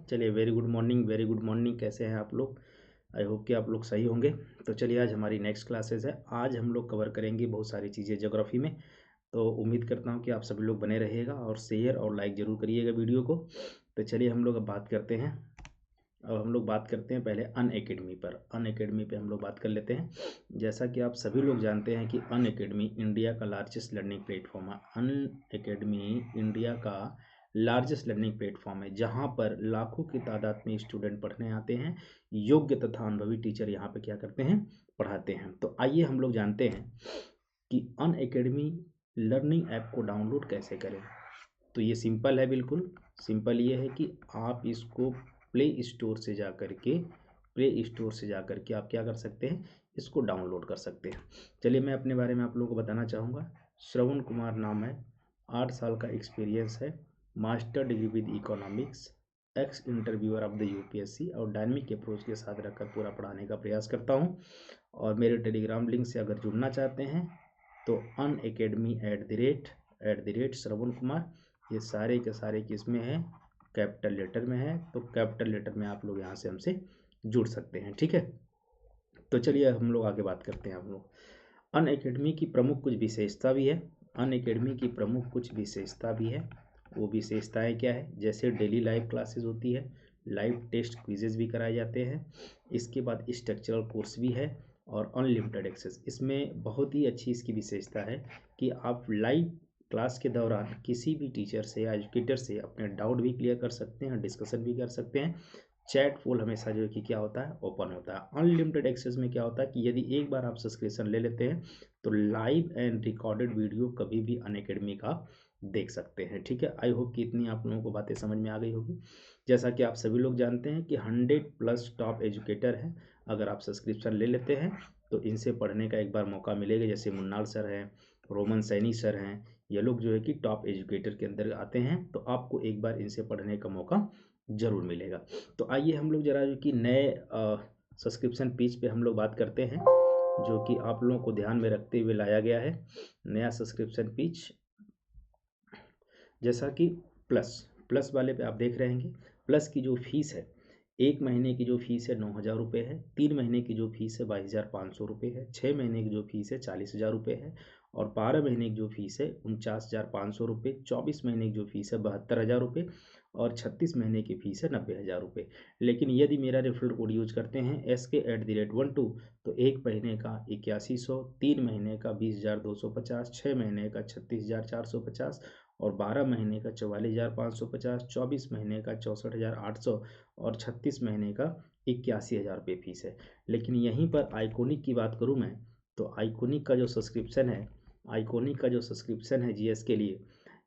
चलिए very good morning. कैसे हैं आप लोग? आई होप कि आप लोग सही होंगे। तो चलिए आज हमारी नेक्स्ट क्लासेस है। आज हम लोग कवर करेंगे बहुत सारी चीज़ें ज्योग्राफी में। तो उम्मीद करता हूं कि आप सभी लोग बने रहिएगा और शेयर और लाइक ज़रूर करिएगा वीडियो को। तो चलिए हम लोग अब बात करते हैं। अब हम लोग बात करते हैं पहले अनअकैडमी पर। अनअकैडमी पे हम लोग बात कर लेते हैं। जैसा कि आप सभी लोग जानते हैं कि अनअकैडमी इंडिया का लार्जेस्ट लर्निंग प्लेटफॉर्म है। अनअकैडमी इंडिया का लार्जेस्ट लर्निंग प्लेटफॉर्म है, जहां पर लाखों की तादाद में स्टूडेंट पढ़ने आते हैं। योग्य तथा अनुभवी टीचर यहाँ पे क्या करते हैं, पढ़ाते हैं। तो आइए हम लोग जानते हैं कि अनअकैडमी लर्निंग ऐप को डाउनलोड कैसे करें। तो ये सिंपल है, बिल्कुल सिंपल ये है कि आप इसको प्ले स्टोर से जा कर के आप क्या कर सकते हैं, इसको डाउनलोड कर सकते हैं। चलिए मैं अपने बारे में आप लोगों को बताना चाहूँगा। श्रवण कुमार नाम है, 8 साल का एक्सपीरियंस है, master degree with economics, x interviewer of the UPSC और डायनेमिक अप्रोच के साथ रखकर पूरा पढ़ाने का प्रयास करता हूँ। और मेरे टेलीग्राम लिंक से अगर जुड़ना चाहते हैं तो unacademy@@ श्रवण कुमार, ये सारे के सारे किस में है, कैपिटल लेटर में है। तो कैपिटल लेटर में आप लोग यहाँ से हमसे जुड़ सकते हैं, ठीक है। तो चलिए हम लोग आगे बात करते हैं। हम लोग अनअकैडमी की प्रमुख कुछ विशेषता भी है। अनअकैडमी की प्रमुख कुछ विशेषता भी है। वो विशेषताएं क्या है, जैसे डेली लाइव क्लासेस होती है, लाइव टेस्ट क्विजेज भी कराए जाते हैं। इसके बाद स्ट्रक्चरल कोर्स भी है और अनलिमिटेड एक्सेस। इसमें बहुत ही अच्छी इसकी विशेषता है कि आप लाइव क्लास के दौरान किसी भी टीचर से या एजुकेटर से अपने डाउट भी क्लियर कर सकते हैं, डिस्कशन भी कर सकते हैं। चैट पोल हमेशा जो है कि क्या होता है, ओपन होता है। अनलिमिटेड एक्सेस में क्या होता है कि यदि एक बार आप सब्सक्रिप्शन ले लेते हैं तो लाइव एंड रिकॉर्डेड वीडियो कभी भी अनअकैडमी का देख सकते हैं, ठीक है। आई होप कि इतनी आप लोगों को बातें समझ में आ गई होगी। जैसा कि आप सभी लोग जानते हैं कि 100+ टॉप एजुकेटर हैं। अगर आप सब्सक्रिप्शन ले लेते हैं तो इनसे पढ़ने का एक बार मौका मिलेगा। जैसे मुन्नाल सर हैं, रोमन सैनी सर हैं, ये लोग जो है कि टॉप एजुकेटर के अंदर आते हैं। तो आपको एक बार इनसे पढ़ने का मौका ज़रूर मिलेगा। तो आइए हम लोग जरा जो कि नए सब्सक्रिप्शन पेज पे हम लोग बात करते हैं, जो कि आप लोगों को ध्यान में रखते हुए लाया गया है नया सब्सक्रिप्शन पेज। जैसा कि प्लस वाले पे आप देख रहे हैं, प्लस की जो फीस है, 1 महीने की जो फीस है 9,000 रुपये है, 3 महीने की जो फीस है 22,500 रुपये है, 6 महीने की जो फीस है 40,000 रुपये है और 12 महीने की जो फीस है 49,500 रुपये, 24 महीने की जो फीस है 72,000 रुपये और 36 महीने की फीस है 90,000 रुपये। लेकिन यदि मेरा रेफरल कोड यूज करते हैं SK@12 तो 1 महीने का 8100, 3 महीने का 20,250, 6 महीने का 36,450 और 12 महीने का 44,550, 24 महीने का 64,800 और 36 महीने का 81,000 रुपये फीस है। लेकिन यहीं पर आइकोनिक की बात करूं मैं, तो आइकोनिक का जो सब्सक्रिप्शन है जीएस के लिए,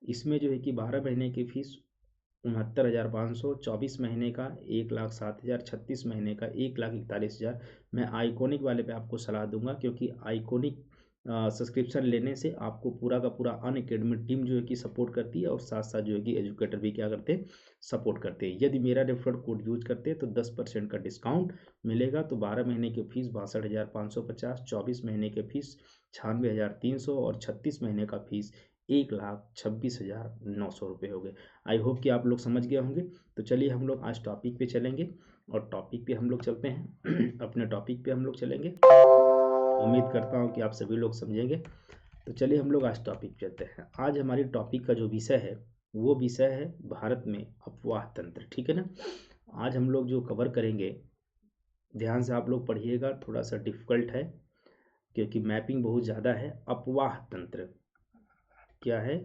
इसमें जो है कि 12 महीने की फीस 69,500, 24 महीने का 1,07,000, 36 महीने का 1,41,000। मैं आइकोनिक वाले पे आपको सलाह दूंगा, क्योंकि आइकोनिक सब्सक्रिप्शन लेने से आपको पूरा का पूरा अनअकैडमी टीम जो है कि सपोर्ट करती है और साथ साथ जो है कि एजुकेटर भी क्या करते हैं, सपोर्ट करते हैं। यदि मेरा रेफरल कोड यूज करते हैं तो 10% का डिस्काउंट मिलेगा। तो 12 महीने की फीस 62,550, 24 महीने की फीस 96,300 और 36 महीने का फीस 1,26,900 रुपये हो गए। आई होप कि आप लोग समझ गए होंगे। तो चलिए हम लोग आज टॉपिक पे चलेंगे और टॉपिक पे हम लोग चलते हैं अपने टॉपिक पे हम लोग चलेंगे। उम्मीद करता हूँ कि आप सभी लोग समझेंगे। तो चलिए हम लोग आज टॉपिक पे चलते हैं। आज हमारी टॉपिक का जो विषय है वो विषय है भारत में अफवाह तंत्र, ठीक है ना। आज हम लोग जो कवर करेंगे, ध्यान से आप लोग पढ़िएगा, थोड़ा सा डिफिकल्ट है क्योंकि मैपिंग बहुत ज़्यादा है। अफवाह तंत्र क्या है?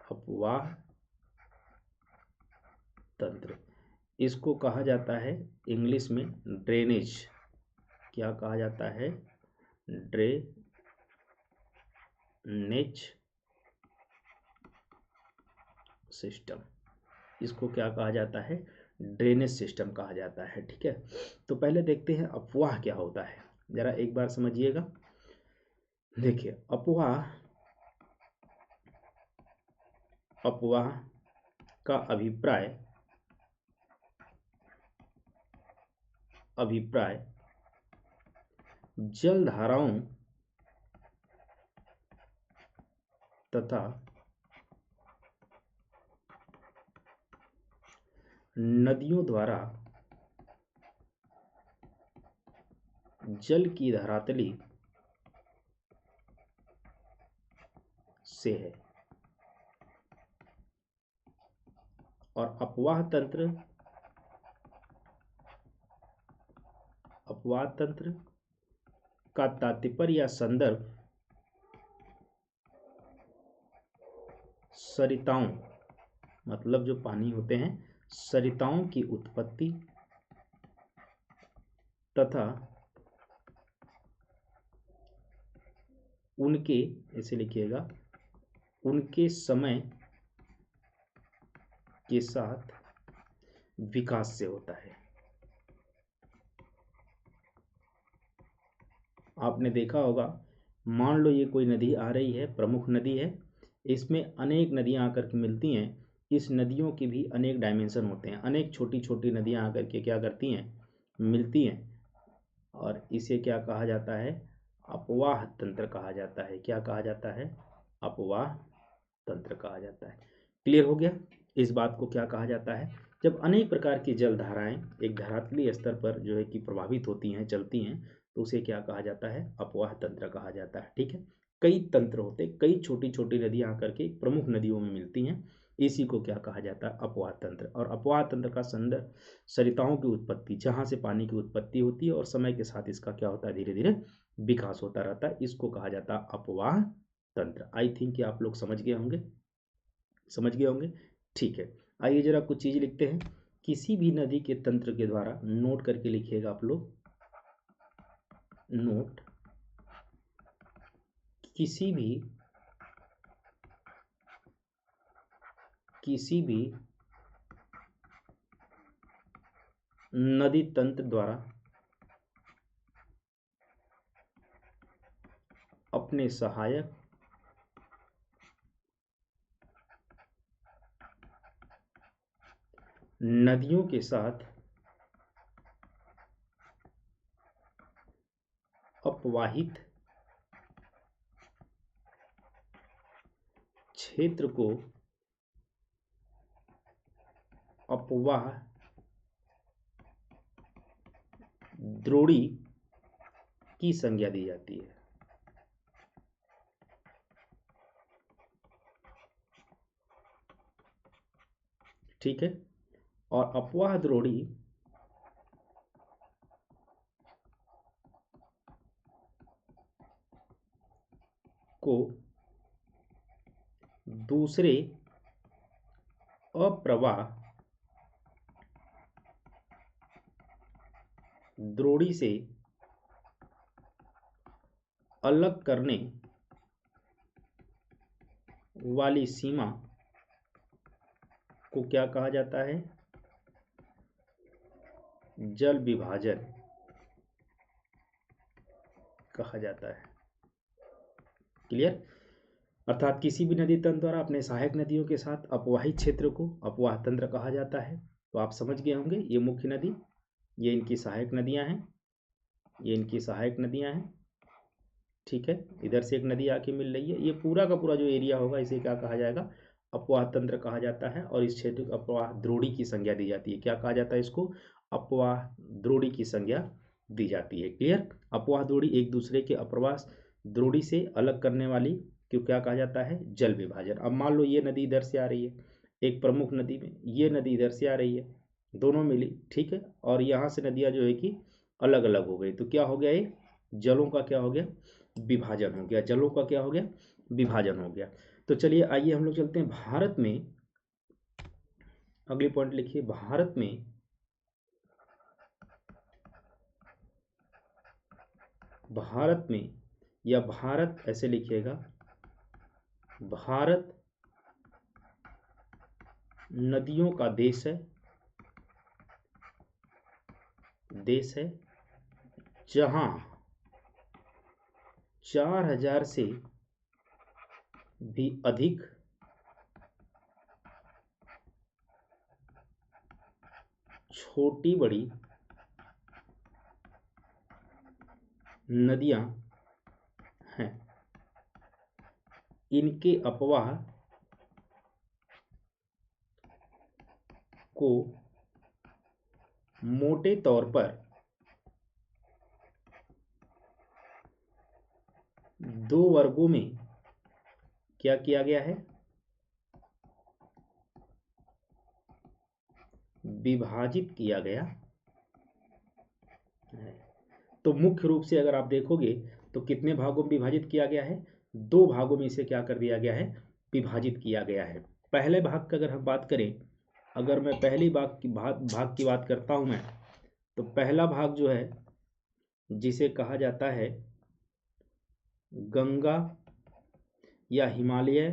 अफवाह तंत्र, इसको कहा जाता है इंग्लिश में ड्रेनेज। क्या कहा जाता है? Drainage system. इसको क्या कहा जाता है? ड्रेनेज सिस्टम कहा जाता है, ठीक है। तो पहले देखते हैं अफवाह क्या होता है, जरा एक बार समझिएगा। देखिए अफवाह का अभिप्राय जलधाराओं तथा नदियों द्वारा जल की धरातली से है। और अपवाह तंत्र का तात्पर्य या संदर्भ सरिताओं, मतलब जो पानी होते हैं, सरिताओं की उत्पत्ति तथा उनके, ऐसे लिखिएगा, उनके समय के साथ विकास से होता है। आपने देखा होगा, मान लो ये कोई नदी आ रही है, प्रमुख नदी है, इसमें अनेक नदियां आकर के मिलती हैं। इस नदियों के भी अनेक डायमेंशन होते हैं, अनेक छोटी छोटी नदियां आकर के क्या करती हैं, मिलती हैं, और इसे क्या कहा जाता है, अपवाह तंत्र कहा जाता है। क्या कहा जाता है, अपवाह तंत्र कहा जाता है। क्लियर हो गया। इस बात को क्या कहा जाता है, जब अनेक प्रकार की जल धाराएं एक धरातलीय स्तर पर जो है कि प्रभावित होती हैं, चलती हैं, तो उसे क्या कहा जाता है, अपवाह तंत्र कहा जाता है। ठीक है, कई तंत्र होते, कई छोटी छोटी नदियां आकर के प्रमुख नदियों में मिलती हैं, इसी को क्या कहा जाता है, अपवाह तंत्र। और अपवाह तंत्र का संदर्भ सरिताओं की उत्पत्ति, जहां से पानी की उत्पत्ति होती है और समय के साथ इसका क्या होता है, धीरे धीरे विकास होता रहता है, इसको कहा जाता है अपवाह तंत्र। आई थिंक कि आप लोग समझ गए होंगे, समझ गए होंगे। ठीक है, आइए जरा कुछ चीज लिखते हैं। किसी भी नदी के तंत्र के द्वारा, नोट करके लिखिएगा आप लोग, नोट, किसी भी नदी तंत्र द्वारा अपने सहायक नदियों के साथ अपवाहित क्षेत्र को अपवाह द्रोणी की संज्ञा दी जाती है। ठीक है, और अपवाह द्रोणी को दूसरे अप्रवाह द्रोणी से अलग करने वाली सीमा को क्या कहा जाता है, जल विभाजन कहा जाता है। क्लियर। अर्थात किसी भी नदी तंत्र द्वारा अपने सहायक नदियों के साथ अपवाहित क्षेत्र को अपवाह तंत्र कहा जाता है। तो आप समझ गए होंगे, ये मुख्य नदी, ये इनकी सहायक नदियां हैं, ये इनकी सहायक नदियां हैं। ठीक है, इधर से एक नदी आके मिल रही है, ये पूरा का पूरा जो एरिया होगा इसे क्या कहा जाएगा, अपवाह तंत्र कहा जाता है। और इस क्षेत्र को अपवाह द्रोणी की संज्ञा दी जाती है। क्या कहा जाता है इसको, अपवाह द्रोणी की संज्ञा दी जाती है। क्लियर। अपवाह द्रोणी एक दूसरे के अपवाह द्रोणी से अलग करने वाली क्यों क्या कहा जाता है, जल विभाजन। अब मान लो ये नदी इधर से आ रही है, एक प्रमुख नदी में, ये नदी इधर से आ रही है, दोनों मिली, ठीक है, और यहाँ से नदियाँ जो है कि अलग अलग हो गई, तो क्या हो गया, ये जलों का क्या हो गया, विभाजन हो गया, जलों का क्या हो गया, विभाजन हो गया। तो चलिए आइए हम लोग चलते हैं भारत में, अगले पॉइंट लिखिए, भारत में या भारत ऐसे लिखिएगा, भारत नदियों का देश है, जहां 4000 से भी अधिक छोटी बड़ी नदियां हैं। इनके अपवाह को मोटे तौर पर दो वर्गों में क्या किया गया है, विभाजित किया गया है। तो मुख्य रूप से अगर आप देखोगे तो कितने भागों में विभाजित किया गया है, दो भागों में इसे क्या कर दिया गया है, विभाजित किया गया है। पहले भाग की अगर हम बात करें, अगर मैं पहली भाग की बात करता हूं मैं, तो पहला भाग जो है जिसे कहा जाता है गंगा या हिमालय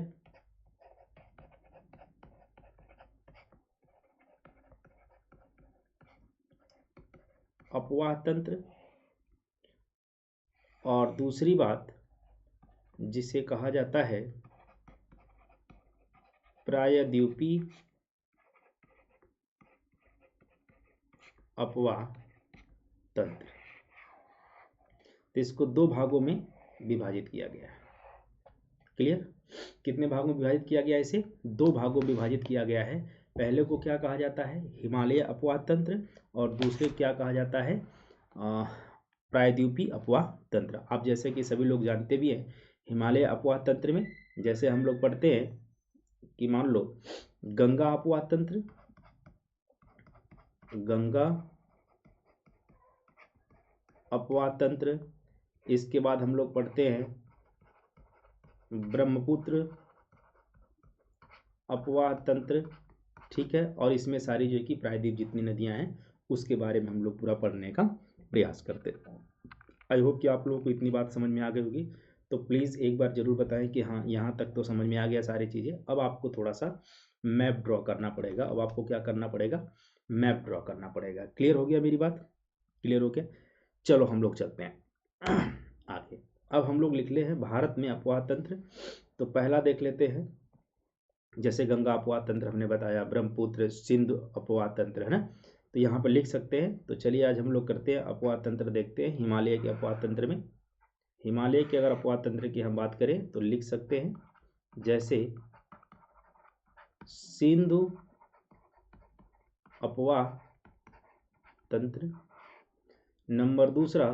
अपवाह तंत्र, और दूसरी बात जिसे कहा जाता है प्रायद्वीपीय अपवाह तंत्र। तो इसको दो भागों में विभाजित किया गया है। क्लियर? कितने भागों में विभाजित किया गया है? इसे दो भागों में विभाजित किया गया है। पहले को क्या कहा जाता है, हिमालय अपवाह तंत्र, और दूसरे क्या कहा जाता है, प्रायद्वीपीय अपवाह तंत्र। आप जैसे कि सभी लोग जानते भी हैं, हिमालय अपवाह तंत्र में जैसे हम लोग पढ़ते हैं कि मान लो गंगा अपवाह तंत्र, गंगा अपवाह तंत्र, इसके बाद हम लोग पढ़ते हैं ब्रह्मपुत्र अपवाह तंत्र, ठीक है। और इसमें सारी जो कि प्रायद्वीप जितनी नदियां हैं उसके बारे में हम लोग पूरा पढ़ने का प्रयास करते हैं। आई होप कि आप लोगों को इतनी बात समझ में आ गई होगी। तो प्लीज़ एक बार ज़रूर बताएं कि हाँ यहाँ तक तो समझ में आ गया सारी चीज़ें। अब आपको थोड़ा सा मैप ड्रॉ करना पड़ेगा। अब आपको क्या करना पड़ेगा, मैप ड्रॉ करना पड़ेगा। क्लियर हो गया मेरी बात? क्लियर हो गया? चलो हम लोग चलते हैं आगे। अब हम लोग लिख ले हैं भारत में अपवाह तंत्र। तो पहला देख लेते हैं, जैसे गंगा अपवाह तंत्र हमने बताया, ब्रह्मपुत्र सिंधु अपवाह तंत्र है ना, तो यहाँ पर लिख सकते हैं। तो चलिए आज हम लोग करते हैं अपवाह तंत्र, देखते हैं हिमालय के अपवाह तंत्र में। हिमालय के अगर अपवाह तंत्र की हम बात करें तो लिख सकते हैं जैसे सिंधु अपवाह तंत्र, नंबर दूसरा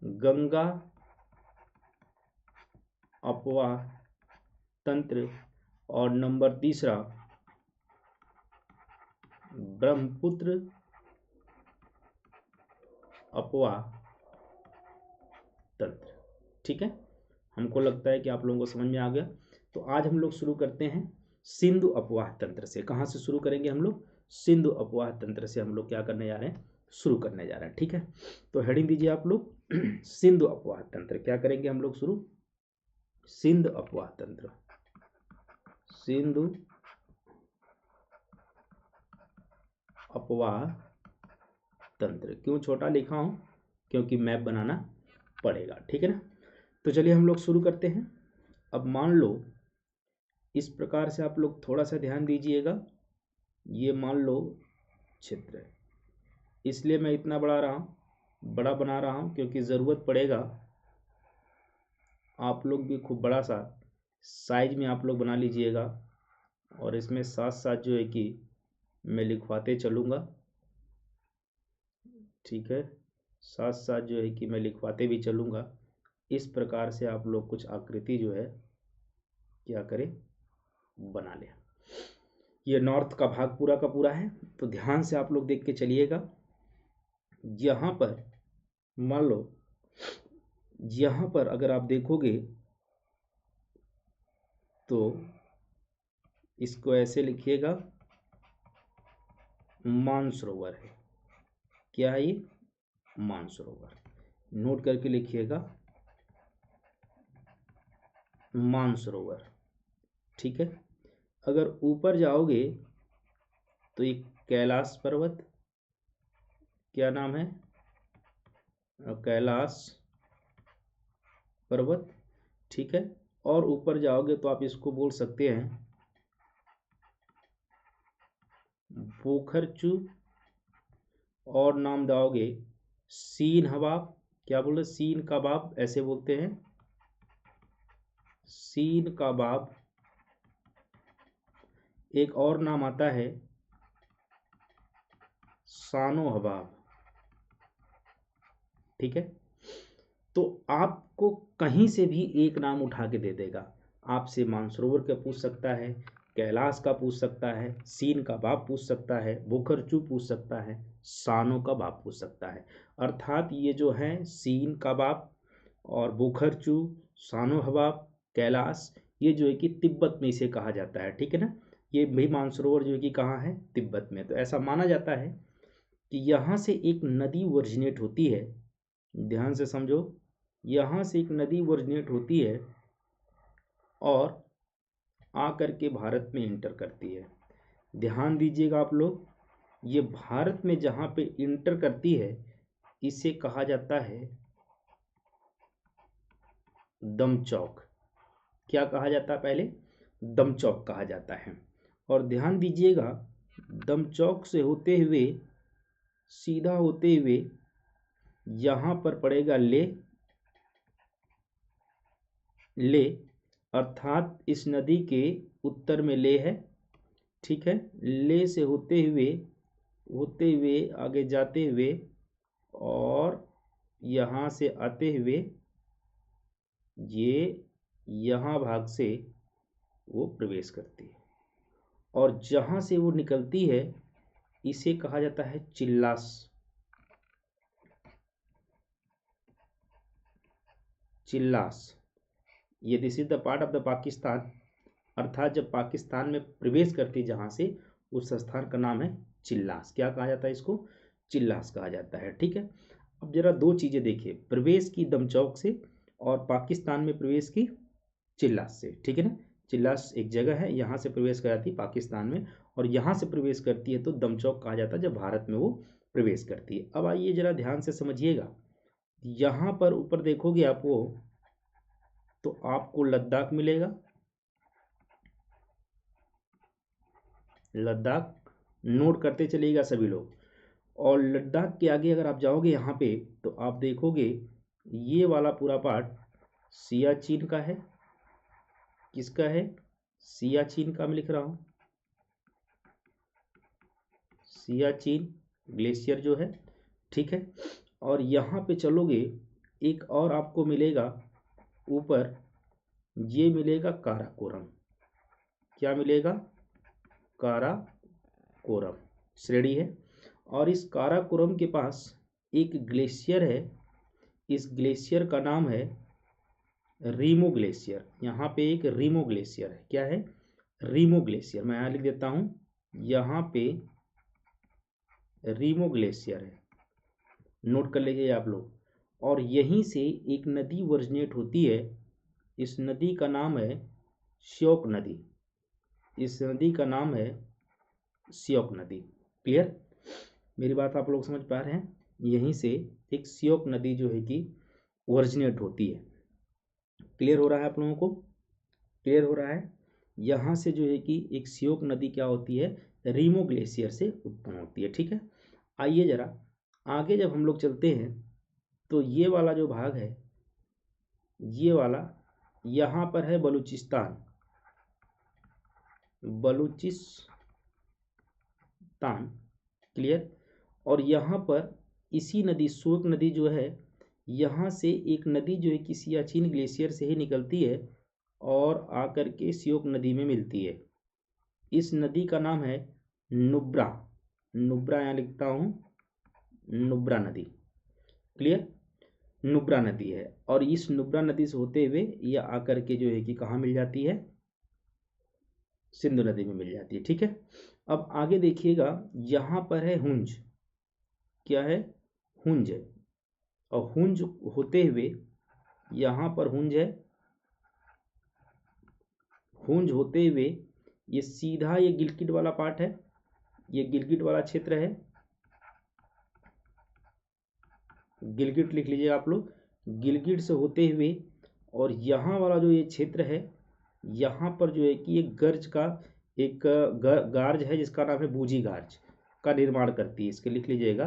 गंगा अपवाह तंत्र, और नंबर तीसरा ब्रह्मपुत्र अपवाह तंत्र। ठीक है, हमको लगता है कि आप लोगों को समझ में आ गया। तो आज हम लोग शुरू करते हैं सिंधु अपवाह तंत्र से। कहाँ से शुरू करेंगे हम लोग? सिंधु अपवाह तंत्र से हम लोग क्या करने जा रहे हैं, शुरू करने जा रहे हैं। ठीक है, तो हेडिंग दीजिए आप लोग सिंधु अपवाह तंत्र। क्या करेंगे हम लोग शुरू? सिंधु अपवाह तंत्र, सिंधु अपवाह तंत्र। क्यों छोटा लिखा हूं? क्योंकि मैप बनाना पड़ेगा। ठीक है ना, तो चलिए हम लोग शुरू करते हैं। अब मान लो इस प्रकार से आप लोग थोड़ा सा ध्यान दीजिएगा। ये मान लो क्षेत्र है, इसलिए मैं इतना बड़ा बना रहा हूँ क्योंकि ज़रूरत पड़ेगा आप लोग भी खूब बड़ा सा साइज में आप लोग बना लीजिएगा। और इसमें साथ साथ जो है कि मैं लिखवाते चलूँगा। ठीक है, साथ साथ जो है कि मैं लिखवाते भी चलूँगा। इस प्रकार से आप लोग कुछ आकृति जो है क्या करें, बना लें। ये नॉर्थ का भाग पूरा का पूरा है, तो ध्यान से आप लोग देख के चलिएगा। यहाँ पर मान लो, यहाँ पर अगर आप देखोगे तो इसको ऐसे लिखिएगा, मानसरोवर है। क्या है ये? मानसरोवर। नोट करके लिखिएगा, मानसरोवर। ठीक है, अगर ऊपर जाओगे तो ये कैलाश पर्वत, क्या नाम है, कैलाश पर्वत। ठीक है, और ऊपर जाओगे तो आप इसको बोल सकते हैं पोखरचू, और नाम दाओगे सीन हबाब। क्या बोले? सीन कबाब, ऐसे बोलते हैं, सीन कबाब। एक और नाम आता है सानो हबाब, ठीक है। तो आपको कहीं से भी एक नाम उठा के दे देगा, आपसे मानसरोवर का पूछ सकता है, कैलाश का पूछ सकता है, सीन का बाप पूछ सकता है, बोखरचू पूछ सकता है, सानो का बाप पूछ सकता है। अर्थात ये जो है सीन का बाप और बोखरचू, सानो हबाब, कैलाश, ये जो है कि तिब्बत में इसे कहा जाता है, ठीक है ना। ये भी मानसरोवर जो है कि कहाँ है, तिब्बत में। तो ऐसा माना जाता है कि यहाँ से एक नदी ओरिजिनेट होती है, ध्यान से समझो, यहाँ से एक नदी ओरिजिनेट होती है और आकर के भारत में इंटर करती है। ध्यान दीजिएगा आप लोग, ये भारत में जहाँ पे इंटर करती है इसे कहा जाता है दमचौक। क्या कहा जाता है पहले, दमचौक कहा जाता है। और ध्यान दीजिएगा, दमचौक से होते हुए सीधा होते हुए यहाँ पर पड़ेगा ले, ले अर्थात इस नदी के उत्तर में ले है, ठीक है। ले से होते हुए आगे जाते हुए और यहाँ से आते हुए ये यहाँ भाग से वो प्रवेश करती है और जहाँ से वो निकलती है इसे कहा जाता है चिल्लास। चिल्लास, ये this is the part of the Pakistan, अर्थात जब पाकिस्तान में प्रवेश करती जहाँ से, उस स्थान का नाम है चिल्लास। क्या कहा जाता है इसको, चिल्लास कहा जाता है, ठीक है। अब जरा दो चीज़ें देखिए, प्रवेश की दमचौक से और पाकिस्तान में प्रवेश की चिल्लास से, ठीक है ना। चिल्लास एक जगह है, यहाँ से प्रवेश कराती पाकिस्तान में, और यहाँ से प्रवेश करती है तो दमचौक कहा जाता है जब भारत में वो प्रवेश करती है। अब आइए जरा ध्यान से समझिएगा, यहाँ पर ऊपर देखोगे आप वो, तो आपको लद्दाख मिलेगा, लद्दाख नोट करते चलिएगा सभी लोग। और लद्दाख के आगे अगर आप जाओगे यहाँ पे तो आप देखोगे ये वाला पूरा पार्ट सियाचिन का है। किसका है, सियाचिन का मैं लिख रहा हूँ, सियाचिन ग्लेशियर जो है, ठीक है। और यहाँ पे चलोगे एक और आपको मिलेगा ऊपर, ये मिलेगा काराकोरम। क्या मिलेगा, काराकोरम श्रेणी है। और इस काराकोरम के पास एक ग्लेशियर है, इस ग्लेशियर का नाम है रीमो ग्लेशियर। यहाँ पे एक रीमो ग्लेशियर है, क्या है, रीमो ग्लेशियर। मैं यहाँ लिख देता हूँ, यहाँ पे रीमो ग्लेशियर है, नोट कर लीजिए आप लोग। और यहीं से एक नदी ओरिजिनेट होती है, इस नदी का नाम है श्योक नदी, इस नदी का नाम है श्योक नदी। क्लियर, मेरी बात आप लोग समझ पा रहे हैं। यहीं से एक श्योक नदी जो है कि ओरिजिनेट होती है। क्लियर हो रहा है आप लोगों को, क्लियर हो रहा है। यहाँ से जो है कि एक श्योक नदी क्या होती है, रीमो ग्लेशियर से उत्पन्न होती है, ठीक है। आइए जरा आगे जब हम लोग चलते हैं तो ये वाला जो भाग है, ये वाला यहाँ पर है बलूचिस्तान, बलूचिस्तान, क्लियर। और यहाँ पर इसी नदी श्योक नदी जो है, यहाँ से एक नदी जो है कि सियाचिन ग्लेशियर से ही निकलती है और आकर के श्योक नदी में मिलती है। इस नदी का नाम है नुब्रा, नुब्रा यहाँ लिखता हूँ, नुब्रा नदी। क्लियर, नुब्रा नदी है। और इस नुब्रा नदी से होते हुए यह आकर के जो है कि कहाँ मिल जाती है, सिंधु नदी में मिल जाती है, ठीक है। अब आगे देखिएगा, यहाँ पर है हुंज। क्या है, हुंज है। और हुंज होते हुए यहाँ पर हुंज है, हुंज होते हुए ये सीधा ये गिलगिट वाला पार्ट है, ये गिलगिट वाला क्षेत्र है, गिलगिट लिख लीजिए आप लोग। गिलगिट से होते हुए और यहाँ वाला जो ये क्षेत्र है, यहाँ पर जो है कि ये गर्ज का एक गार्ज है जिसका नाम है बूजी गार्ज का निर्माण करती है। इसके लिख लीजिएगा,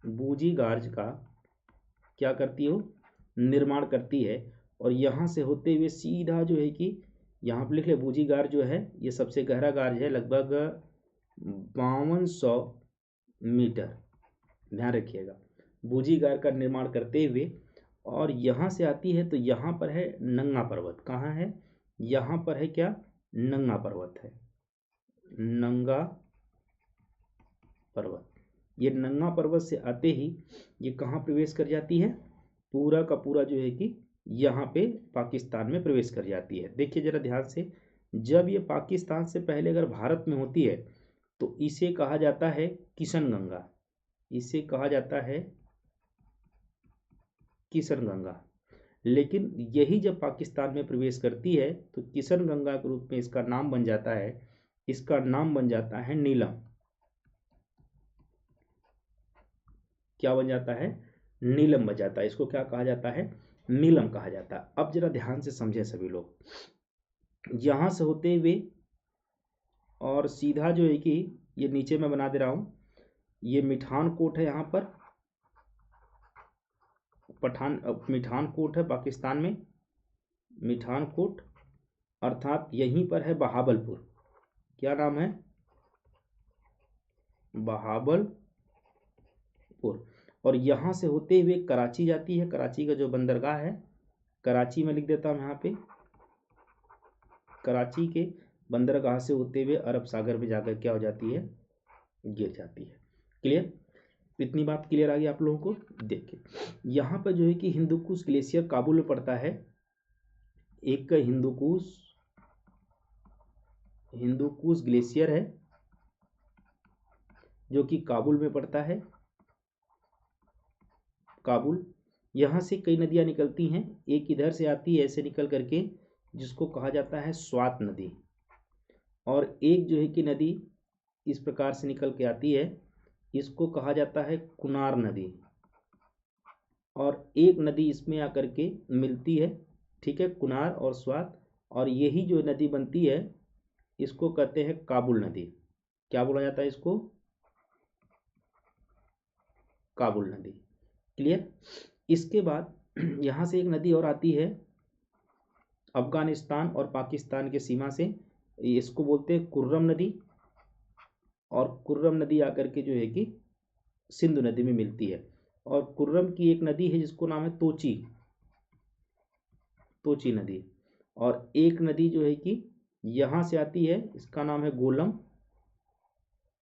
बूजी गार्ज का क्या करती हो, निर्माण करती है। और यहाँ से होते हुए सीधा जो है कि यहाँ पर लिख ले, बूजी गार्ज जो है ये सबसे गहरा गार्ज है, लगभग 5200 मीटर, ध्यान रखिएगा, बूझीगार का निर्माण करते हुए। और यहाँ से आती है तो यहाँ पर है नंगा पर्वत। कहाँ है? यहाँ पर है क्या? नंगा पर्वत है, नंगा पर्वत। ये नंगा पर्वत से आते ही ये कहाँ प्रवेश कर जाती है? पूरा का पूरा जो है कि यहाँ पे पाकिस्तान में प्रवेश कर जाती है। देखिए जरा ध्यान से, जब ये पाकिस्तान से पहले अगर भारत में होती है तो इसे कहा जाता है किशनगंगा, इसे कहा जाता है किशनगंगा। लेकिन यही जब पाकिस्तान में प्रवेश करती है तो किशनगंगा के रूप में इसका नाम बन जाता है, इसका नाम बन जाता है नीलम। क्या बन जाता है? नीलम बन जाता है। इसको क्या कहा जाता है? नीलम कहा जाता है। अब जरा ध्यान से समझें सभी लोग, यहां से होते हुए और सीधा जो है कि ये नीचे मैं बना दे रहा हूं, ये मिठानकोट है यहाँ पर, मिठानकोट है पाकिस्तान में, मिठानकोट, अर्थात यहीं पर है बहावलपुर। क्या नाम है? बहावलपुर। और यहाँ से होते हुए कराची जाती है, कराची का जो बंदरगाह है, कराची में लिख देता हूँ यहाँ पे, कराची के बंदरगाह से होते हुए अरब सागर में जाकर क्या हो जाती है? गिर जाती है। क्लियर? इतनी बात क्लियर आ गई आप लोगों को? देखिए यहाँ पर जो है कि हिंदूकुश ग्लेशियर काबुल में पड़ता है, एक हिंदूकुश ग्लेशियर है जो कि काबुल में पड़ता है, काबुल। यहाँ से कई नदियाँ निकलती हैं, एक इधर से आती है ऐसे निकल करके, जिसको कहा जाता है स्वात नदी, और एक जो है कि नदी इस प्रकार से निकल के आती है, इसको कहा जाता है कुनार नदी, और एक नदी इसमें आकर के मिलती है, ठीक है, कुनार और स्वात, और यही जो नदी बनती है इसको कहते हैं काबुल नदी। क्या बोला जाता है इसको? काबुल नदी। क्लियर? इसके बाद यहाँ से एक नदी और आती है अफगानिस्तान और पाकिस्तान के सीमा से, इसको बोलते हैं कुर्रम नदी, और कुर्रम नदी आकर के जो है कि सिंधु नदी में मिलती है। और कुर्रम की एक नदी है जिसको नाम है तोची, तोची नदी। और एक नदी जो है कि यहाँ से आती है, इसका नाम है गोलम,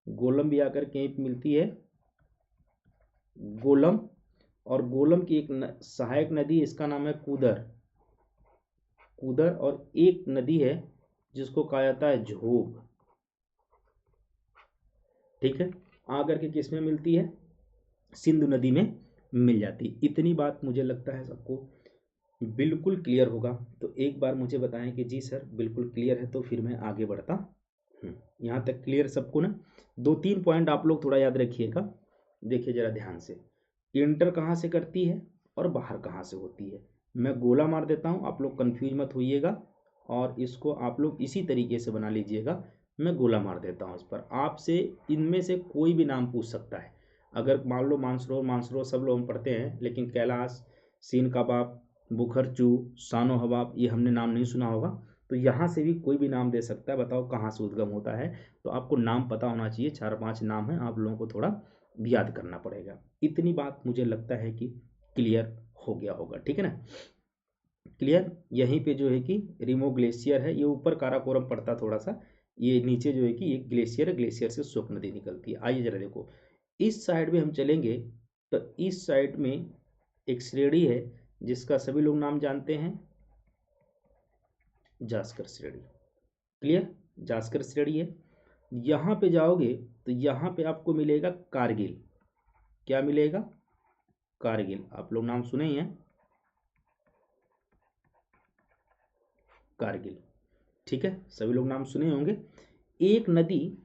गोलम भी आकर के मिलती है, गोलम। और गोलम की एक सहायक नदी, इसका नाम है कूदर, कूदर। और एक नदी है जिसको कहा जाता है झोब, ठीक है, आकर के किसमें मिलती है? सिंधु नदी में मिल जाती। इतनी बात मुझे लगता है सबको बिल्कुल क्लियर होगा। तो एक बार मुझे बताएं कि जी सर बिल्कुल क्लियर है, तो फिर मैं आगे बढ़ता हूँ। यहाँ तक क्लियर सबको ना? 2-3 पॉइंट आप लोग थोड़ा याद रखिएगा। देखिए जरा ध्यान से, इंटर कहाँ से करती है और बाहर कहाँ से होती है। मैं गोला मार देता हूँ, आप लोग कन्फ्यूज मत होइएगा, और इसको आप लोग इसी तरीके से बना लीजिएगा। मैं गोला मार देता हूँ इस पर, आपसे इनमें से कोई भी नाम पूछ सकता है। अगर मान लो मानसरोवर, मानसरोवर सब लोग हम पढ़ते हैं, लेकिन कैलाश, सीन कबाब, बुखरचू, सानो हबाब, ये हमने नाम नहीं सुना होगा। तो यहाँ से भी कोई भी नाम दे सकता है, बताओ कहाँ से उद्गम होता है। तो आपको नाम पता होना चाहिए, 4-5 नाम है, आप लोगों को थोड़ा याद करना पड़ेगा। इतनी बात मुझे लगता है कि क्लियर हो गया होगा, ठीक है ना? क्लियर? यहीं पे जो है कि रिमो ग्लेशियर है, ये ऊपर काराकोरम पड़ता थोड़ा सा, ये नीचे जो है कि एक ग्लेशियर है, ग्लेशियर से शोक नदी निकलती है। आइए जरा देखो, इस साइड में हम चलेंगे तो इस साइड में एक श्रेणी है जिसका सभी लोग नाम जानते हैं, जास्कर श्रेणी। क्लियर? जास्कर श्रेणी है। यहाँ पे जाओगे तो यहाँ पे आपको मिलेगा कारगिल। क्या मिलेगा? कारगिल। आप लोग नाम सुने ही हैं, कारगिल, ठीक है, सभी लोग नाम सुने होंगे। एक नदी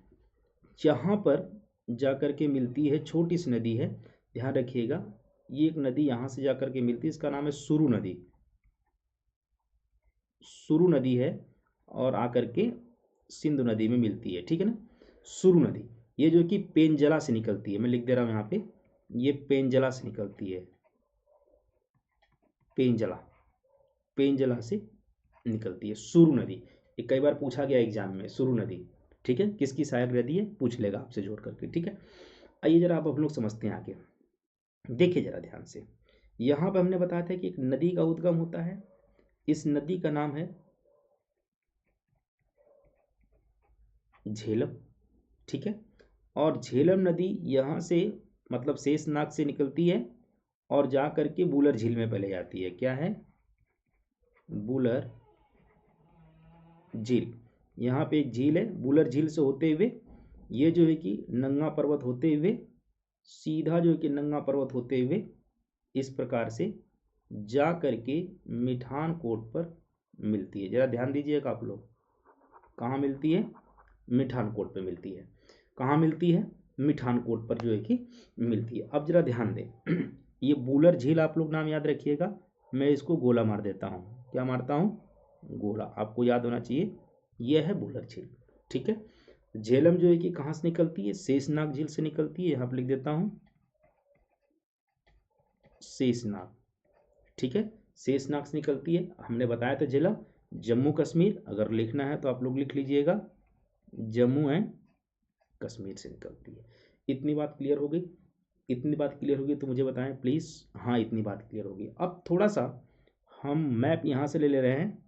जहाँ पर जाकर के मिलती है, छोटी सी नदी है, ध्यान रखिएगा, ये एक नदी यहाँ से जाकर के मिलती है, इसका नाम है सुरु नदी, सुरु नदी है, और आकर के सिंधु नदी में मिलती है, ठीक है ना? सुरु नदी, ये जो कि पेंजला से निकलती है, मैं लिख दे रहा हूँ यहाँ पे, ये पेंजला से निकलती है, पेंजला, पेंजला से निकलती है सुरु नदी। ये कई बार पूछा गया एग्जाम में, सुरु नदी, ठीक है, किसकी सहायक नदी है, पूछ लेगा आपसे जोड़ करके, ठीक है। आइए जरा अब हम लोग समझते हैं आगे। देखिए जरा ध्यान से, यहाँ पर हमने बताया था कि एक नदी का उद्गम होता है, इस नदी का नाम है झेलम, ठीक है। और झेलम नदी यहाँ से मतलब शेषनाग से निकलती है और जा करके बूलर झील में पहले जाती है। क्या है? बूलर झील। यहाँ पे एक झील है, बूलर झील से होते हुए ये जो है कि नंगा पर्वत होते हुए सीधा जो है कि नंगा पर्वत होते हुए इस प्रकार से जा करके मिठानकोट पर मिलती है। जरा ध्यान दीजिएगा आप लोग, कहाँ मिलती है? मिठानकोट पे मिलती है। कहाँ मिलती है? मिठानकोट पर जो है कि मिलती है। अब जरा ध्यान दें, ये बूलर झील आप लोग नाम याद रखिएगा, मैं इसको गोला मार देता हूँ। क्या मारता हूँ? गोला। आपको याद होना चाहिए यह है बूलर झील, ठीक है। झेलम जो है कि कहाँ से निकलती है? शेषनाग झील से निकलती है। यहाँ पर लिख देता हूँ शेषनाग, ठीक है। शेषनाग से निकलती है। हमने बताया था जिला जम्मू कश्मीर, अगर लिखना है तो आप लोग लिख लीजिएगा जम्मू एंड कश्मीर से निकलती है। इतनी बात क्लियर हो गई? इतनी बात क्लियर होगी तो मुझे बताएं प्लीज़। हाँ, इतनी बात क्लियर होगी। अब थोड़ा सा हम मैप यहाँ से ले रहे हैं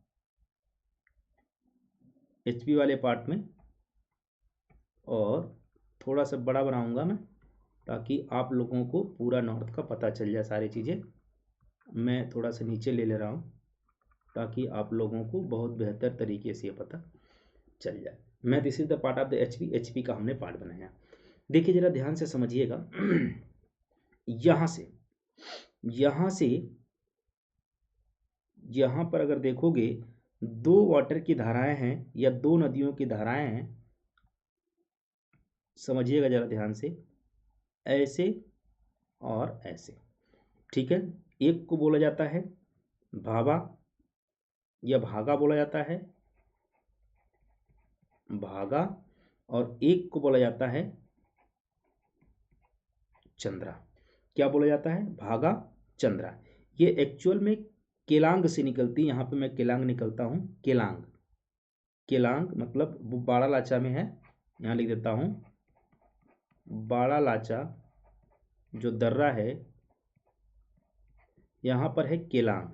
एचपी वाले पार्ट में, और थोड़ा सा बड़ा बनाऊंगा मैं ताकि आप लोगों को पूरा नॉर्थ का पता चल जाए सारी चीज़ें। मैं थोड़ा सा नीचे ले रहा हूँ ताकि आप लोगों को बहुत बेहतर तरीके से ये पता चल जाए। मैं this is the part of the HP का हमने पार्ट बनाया। देखिए जरा ध्यान से समझिएगा, यहाँ से यहाँ पर अगर देखोगे दो वाटर की धाराएं हैं या दो नदियों की धाराएं हैं, समझिएगा जरा ध्यान से, ऐसे और ऐसे, ठीक है। एक को बोला जाता है भाभा या भागा बोला जाता है, भागा, और एक को बोला जाता है चंद्रा। क्या बोला जाता है? भागा, चंद्रा। ये एक्चुअल में केलांग से निकलती है। यहाँ पे मैं केलांग निकलता हूँ, केलांग। केलांग मतलब वो बाड़ालाचा में है, यहाँ लिख देता हूँ बाड़ालाचा जो दर्रा है यहाँ पर है केलांग।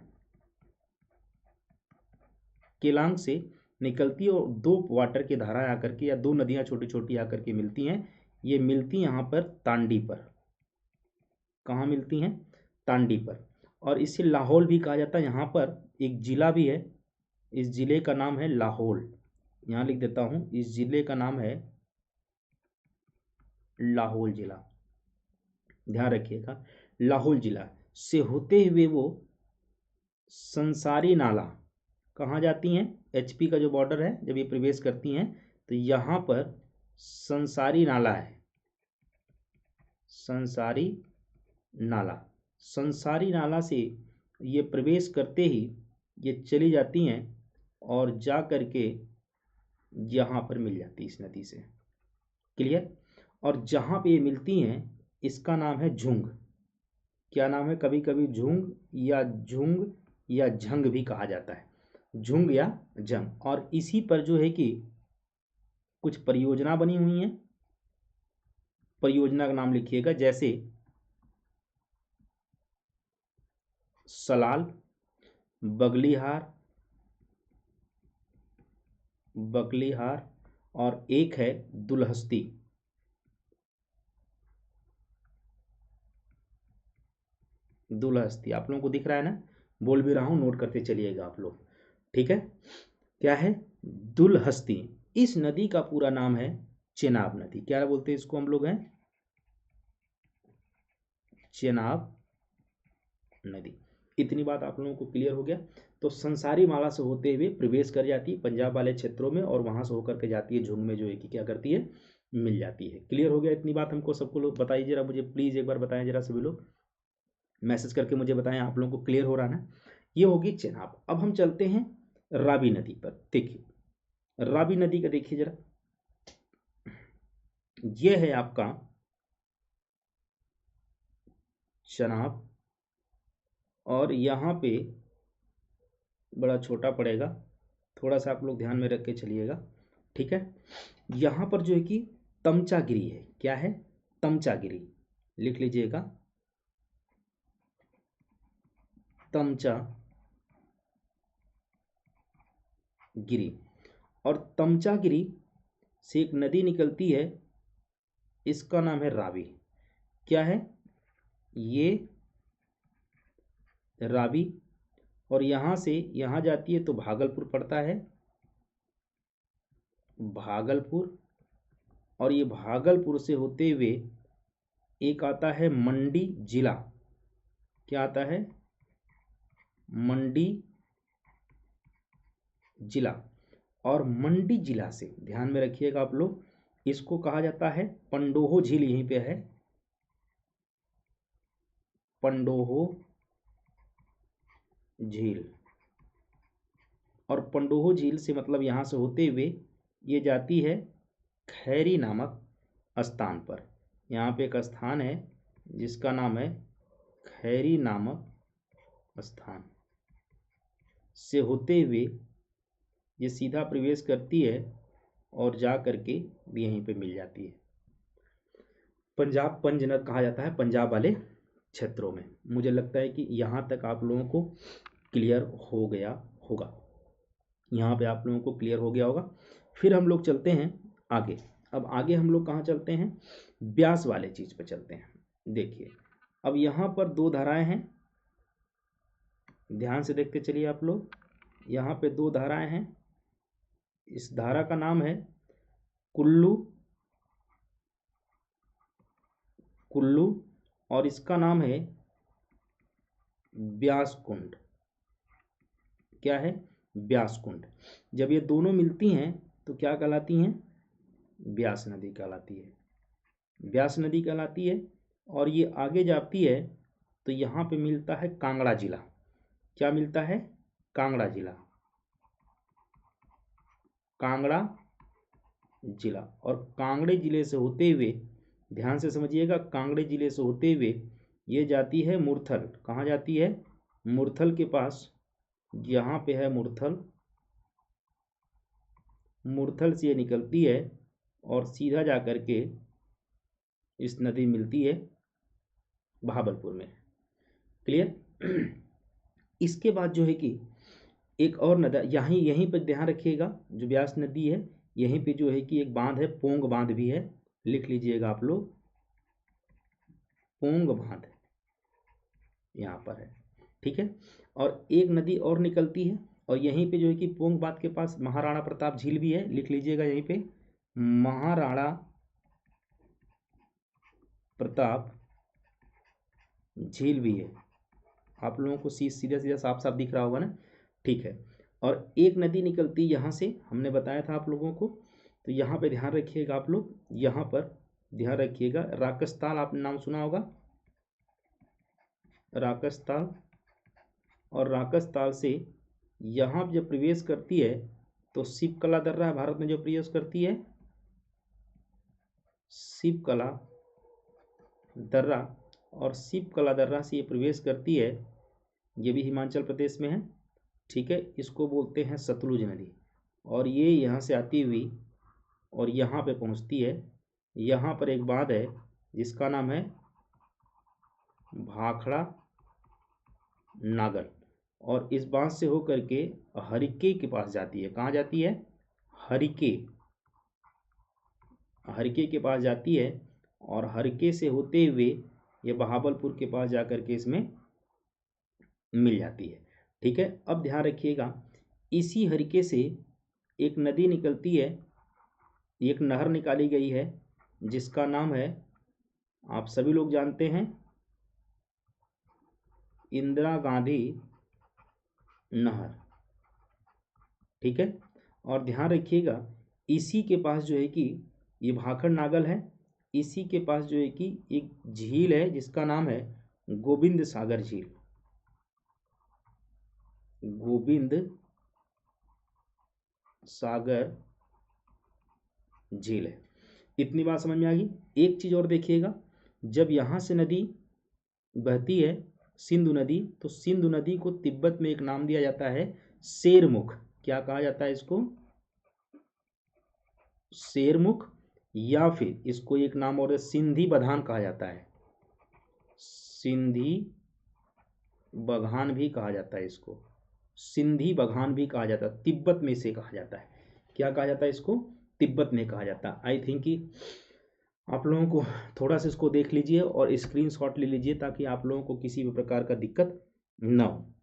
केलांग से निकलती है और दो वाटर की धाराएं आकर के या दो नदियां छोटी छोटी आकर के मिलती हैं। ये मिलती यहाँ पर तांडी पर। कहाँ मिलती हैं? तांडी पर। और इसे लाहौल भी कहा जाता है। यहाँ पर एक जिला भी है, इस जिले का नाम है लाहौल। यहाँ लिख देता हूँ, इस जिले का नाम है लाहौल जिला। ध्यान रखिएगा, लाहौल जिला से होते हुए वो संसारी नाला कहाँ जाती हैं? एचपी का जो बॉर्डर है जब ये प्रवेश करती हैं तो यहाँ पर संसारी नाला है, संसारी नाला। संसारी नाला से ये प्रवेश करते ही ये चली जाती हैं और जा करके यहाँ पर मिल जाती है इस नदी से। क्लियर? और जहाँ पे ये मिलती हैं इसका नाम है झुंग। क्या नाम है? कभी कभी झुंग या झंग भी कहा जाता है, झुंग या जंग। और इसी पर जो है कि कुछ परियोजना बनी हुई हैं। परियोजना का नाम लिखिएगा, जैसे सलाल, बगलीहार और एक है दुलहस्ती। दुलहस्ती आप लोगों को दिख रहा है ना? बोल भी रहा हूं, नोट करते चलिएगा आप लोग, ठीक है। क्या है? दुलहस्ती। इस नदी का पूरा नाम है चेनाब नदी। क्या बोलते हैं इसको हम लोग? हैं चेनाब नदी। इतनी बात आप लोगों को क्लियर हो गया? तो संसारी माला से होते हुए प्रवेश कर जाती है पंजाब वाले क्षेत्रों में और वहां से होकर के जाती है झुंग में, जो है कि क्या करती है? मिल जाती है। क्लियर हो गया? इतनी बात हमको सबको लोग बताइए जरा, मुझे प्लीज एक बार बताएं जरा, सभी लोग मैसेज करके मुझे बताएं आप लोगों को क्लियर हो रहा ना। ये होगी चेनाब। अब हम चलते हैं रावी नदी पर। देखिए रावी नदी का देखिए जरा, ये है आपका चनाब और यहाँ पे बड़ा छोटा पड़ेगा, थोड़ा सा आप लोग ध्यान में रख के चलिएगा, ठीक है। यहाँ पर जो है कि तमचागिरी है। क्या है? तमचागिरी, लिख लीजिएगा तमचागिरी। और तमचागिरी से एक नदी निकलती है, इसका नाम है रावी। क्या है ये? रावी। और यहाँ से यहाँ जाती है तो भागलपुर पड़ता है, भागलपुर। और ये भागलपुर से होते हुए एक आता है मंडी जिला। क्या आता है? मंडी जिला। और मंडी जिला से ध्यान में रखिएगा आप लोग, इसको कहा जाता है पंडोहो झील। यहीं पे है पंडोहो झील। और पंडोहो झील से मतलब यहाँ से होते हुए ये जाती है खैरी नामक स्थान पर। यहाँ पे एक स्थान है जिसका नाम है खैरी नामक स्थान। से होते हुए ये सीधा प्रवेश करती है और जा करके यहीं पे मिल जाती है। पंजाब पंजनद कहा जाता है पंजाब वाले क्षेत्रों में। मुझे लगता है कि यहाँ तक आप लोगों को क्लियर हो गया होगा। यहाँ पे आप लोगों को क्लियर हो गया होगा। फिर हम लोग चलते हैं आगे। अब आगे हम लोग कहाँ चलते हैं? ब्यास वाले चीज़ पे चलते हैं। देखिए अब यहाँ पर दो धाराएं हैं, ध्यान से देखते चलिए आप लोग। यहाँ पे दो धाराएं हैं। इस धारा का नाम है कुल्लू कुल्लू और इसका नाम है ब्यास कुंड। क्या है? ब्यास कुंड। जब ये दोनों मिलती हैं तो क्या कहलाती हैं? ब्यास नदी कहलाती है। ब्यास नदी कहलाती है। और ये आगे जाती है तो यहाँ पे मिलता है कांगड़ा जिला। क्या मिलता है? कांगड़ा जिला। कांगड़ा जिला। और कांगड़े जिले से होते हुए, ध्यान से समझिएगा, कांगड़े जिले से होते हुए ये जाती है मुरथल। कहाँ जाती है? मुरथल के पास। यहाँ पे है मुरथल। मुरथल से ये निकलती है और सीधा जा कर के इस नदी मिलती है भागलपुर में। क्लियर? इसके बाद जो है कि एक और नदी यहीं पर ध्यान रखिएगा, जो ब्यास नदी है यहीं पे जो है कि एक बांध है, पोंग बांध भी है। लिख लीजिएगा आप लोग, पोंग बांध यहाँ पर है। ठीक है। और एक नदी और निकलती है और यहीं पे जो है कि पोंग बांध के पास महाराणा प्रताप झील भी है। लिख लीजिएगा यहीं पे महाराणा प्रताप झील भी है। आप लोगों को सीधा सीधा साफ साफ दिख रहा होगा ना? ठीक है। और एक नदी निकलती यहाँ से, हमने बताया था आप लोगों को। तो यहाँ पे ध्यान रखिएगा आप लोग, यहाँ पर ध्यान रखिएगा, राकसताल आपने नाम सुना होगा, राकसताल। और राकसताल से यहाँ जब प्रवेश करती है तो शिवकला दर्रा भारत में जो प्रवेश करती है, शिवकला दर्रा। और शिवकला दर्रा से ये प्रवेश करती है, ये भी हिमाचल प्रदेश में है। ठीक है। इसको बोलते हैं सतलुज नदी। और ये यहाँ से आती हुई और यहाँ पे पहुँचती है। यहाँ पर एक बांध है जिसका नाम है भाखड़ा नागल। और इस बांध से होकर के हरिके के पास जाती है। कहाँ जाती है? हरिके। हरिके के पास जाती है और हरिके से होते हुए ये बहावलपुर के पास जाकर के इसमें मिल जाती है। ठीक है। अब ध्यान रखिएगा, इसी हरिके से एक नदी निकलती है, एक नहर निकाली गई है जिसका नाम है, आप सभी लोग जानते हैं, इंदिरा गांधी नहर। ठीक है। और ध्यान रखिएगा, इसी के पास जो है कि ये भाखड़ नागल है, इसी के पास जो है कि एक झील है जिसका नाम है गोविंद सागर झील। गोविंद सागर झील है। इतनी बात समझ में आ गई। एक चीज और देखिएगा, जब यहाँ से नदी बहती है सिंधु नदी, तो सिंधु नदी को तिब्बत में एक नाम दिया जाता है शेरमुख। क्या कहा जाता है इसको? शेरमुख। या फिर इसको एक नाम और है, सिंधी बधान कहा जाता है, सिंधी बघान भी कहा जाता है इसको, सिंधी बघान भी कहा जाता है, तिब्बत में से कहा जाता है। क्या कहा जाता है इसको? तिब्बत में कहा जाता है। आई थिंक कि आप लोगों को थोड़ा सा इसको देख लीजिए और स्क्रीनशॉट ले लीजिए ताकि आप लोगों को किसी भी प्रकार का दिक्कत ना हो।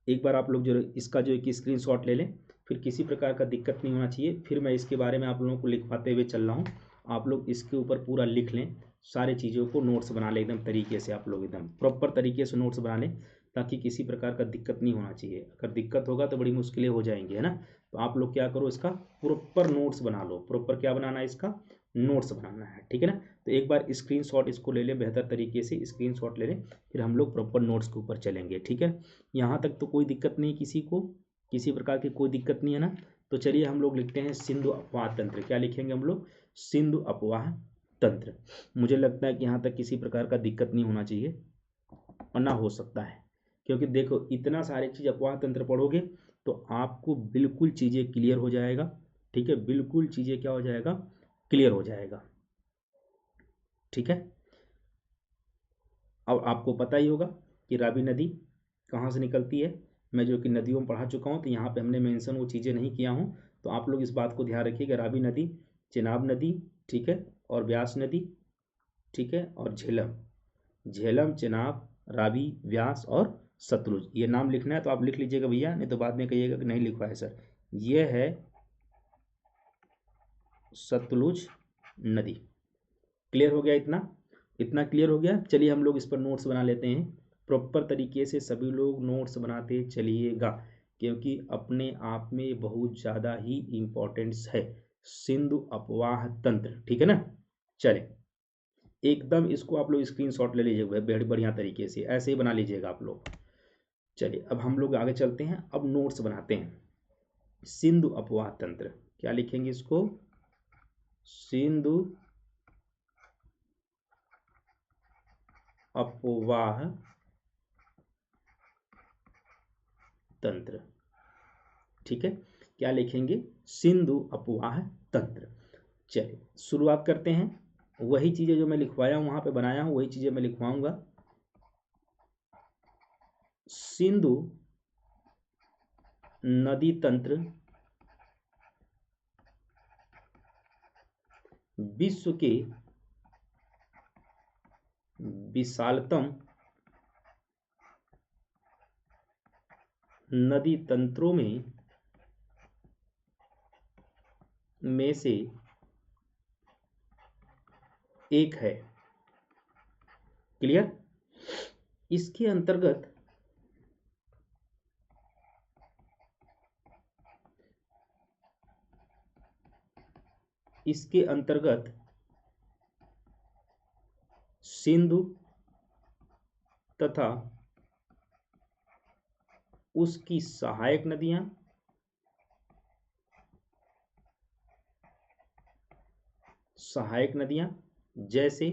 एक बार आप लोग जो इसका जो एक स्क्रीनशॉट ले लें, फिर किसी प्रकार का दिक्कत नहीं होना चाहिए। फिर मैं इसके बारे में आप लोगों को लिखवाते हुए चल रहा हूँ, आप लोग इसके ऊपर पूरा लिख लें, सारी चीज़ों को नोट्स बना लें एकदम तरीके से, आप लोग एकदम प्रॉपर तरीके से नोट्स बना लें ताकि किसी प्रकार का दिक्कत नहीं होना चाहिए। अगर दिक्कत होगा तो बड़ी मुश्किलें हो जाएंगी, है ना। तो आप लोग क्या करो, इसका प्रॉपर नोट्स बना लो। प्रॉपर क्या बनाना है, इसका नोट्स बनाना है, ठीक है ना। तो एक बार स्क्रीनशॉट इसको ले लें, बेहतर तरीके से स्क्रीनशॉट ले लें, फिर हम लोग प्रॉपर नोट्स के ऊपर चलेंगे, ठीक है। यहाँ तक तो कोई दिक्कत नहीं, किसी को किसी प्रकार की कोई दिक्कत नहीं है ना। तो चलिए हम लोग लिखते हैं सिंधु अपवाह तंत्र। क्या लिखेंगे हम लोग? सिंधु अपवाह तंत्र। मुझे लगता है कि यहाँ तक किसी प्रकार का दिक्कत नहीं होना चाहिए और ना हो सकता है, क्योंकि देखो इतना सारी चीज़ अपवाह तंत्र पढ़ोगे तो आपको बिल्कुल चीज़ें क्लियर हो जाएगा, ठीक है। बिल्कुल चीज़ें क्या हो जाएगा, क्लियर हो जाएगा, ठीक है। अब आपको पता ही होगा कि रावी नदी कहाँ से निकलती है। मैं जो कि नदियों में पढ़ा चुका हूँ, तो यहाँ पे हमने मेंशन वो चीज़ें नहीं किया हूँ, तो आप लोग इस बात को ध्यान रखिए कि रावी नदी, चेनाब नदी, ठीक है, और व्यास नदी, ठीक है, और झेलम, झेलम, चेनाब, रावी, व्यास और सतलुज, ये नाम लिखना है तो आप लिख लीजिएगा भैया, नहीं तो बाद में कहिएगा कि नहीं लिखवा है सर। ये है सतलुज नदी। क्लियर हो गया? इतना इतना क्लियर हो गया। चलिए हम लोग इस पर नोट्स बना लेते हैं। प्रॉपर तरीके से सभी लोग नोट्स बनाते चलिएगा, क्योंकि अपने आप में बहुत ज़्यादा ही इम्पोर्टेंस है सिंधु अपवाह तंत्र, ठीक है ना। चले एकदम इसको आप लोग स्क्रीनशॉट ले लीजिएगा बढ़िया तरीके से, ऐसे ही बना लीजिएगा आप लोग। चलिए अब हम लोग आगे चलते हैं, अब नोट्स बनाते हैं। सिंधु अपवाह तंत्र, क्या लिखेंगे इसको? सिंधु अपवाह तंत्र, ठीक है। क्या लिखेंगे? सिंधु अपवाह तंत्र। चलिए शुरुआत करते हैं। वही चीज़ें जो मैं लिखवाया हूँ वहाँ पे बनाया हूँ, वही चीज़ें मैं लिखवाऊंगा। सिंधु नदी तंत्र विश्व के विशालतम नदी तंत्रों में से एक है। क्लियर? इसके अंतर्गत सिंधु तथा उसकी सहायक नदियां जैसे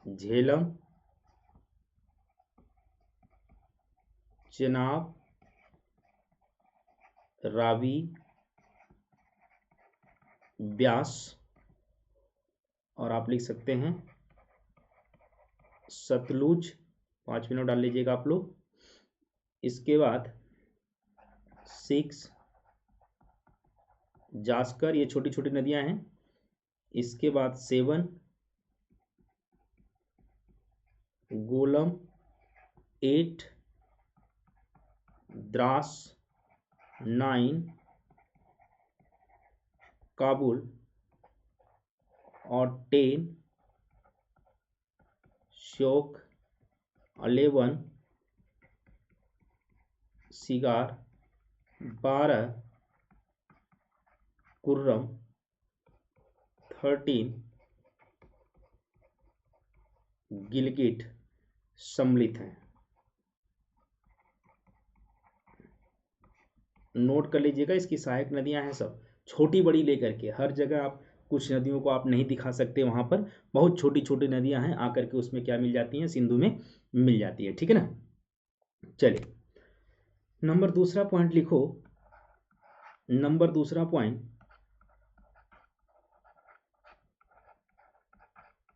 झेलम, चेनाब, रावी, व्यास, और आप लिख सकते हैं सतलुज। 5 मिनट डाल लीजिएगा आप लोग। इसके बाद 6 जास्कर, ये छोटी छोटी नदियां हैं। इसके बाद 7 गोलम, 8 द्रास, 9 काबुल, और 10 श्योक, 11 सिगार, 12 कुर्रम, 13 गिलगिट सम्मिलित हैं। नोट कर लीजिएगा, इसकी सहायक नदियां हैं सब, छोटी बड़ी लेकर के। हर जगह आप कुछ नदियों को आप नहीं दिखा सकते, वहां पर बहुत छोटी छोटी नदियां हैं, आकर के उसमें क्या मिल जाती हैं, सिंधु में मिल जाती है, ठीक है ना। चलिए नंबर दूसरा पॉइंट लिखो, नंबर दूसरा पॉइंट,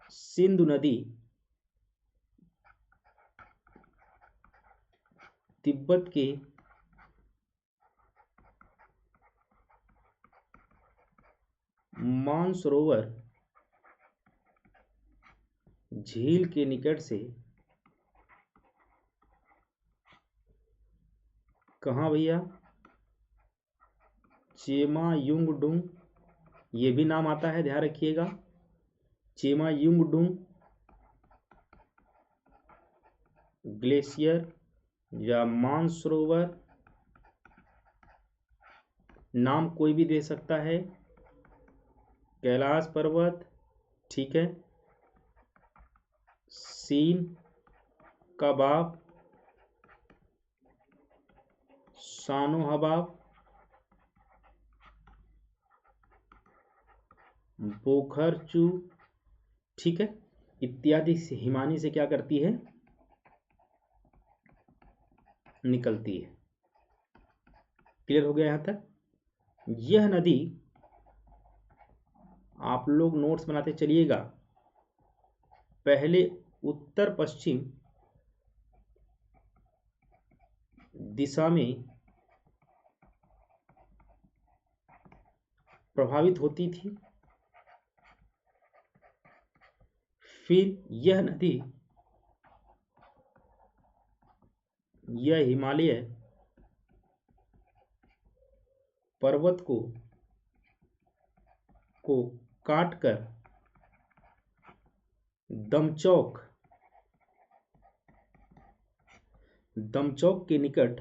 सिंधु नदी तिब्बत के मानसरोवर झील के निकट से, कहाँ भैया, चेमायुंगडुंग, ये भी नाम आता है, ध्यान रखिएगा, चेमायुंगडुंग ग्लेशियर या मानसरोवर, नाम कोई भी दे सकता है, कैलाश पर्वत, ठीक है, सीन कबाब, शानो हबाब, बोखरचू, ठीक है, इत्यादि हिमानी से क्या करती है, निकलती है। क्लियर हो गया यहां तक। यह नदी, आप लोग नोट्स बनाते चलिएगा, पहले उत्तर पश्चिम दिशा में प्रभावित होती थी, फिर यह नदी, यह हिमालय पर्वत को काटकर दमचौक के निकट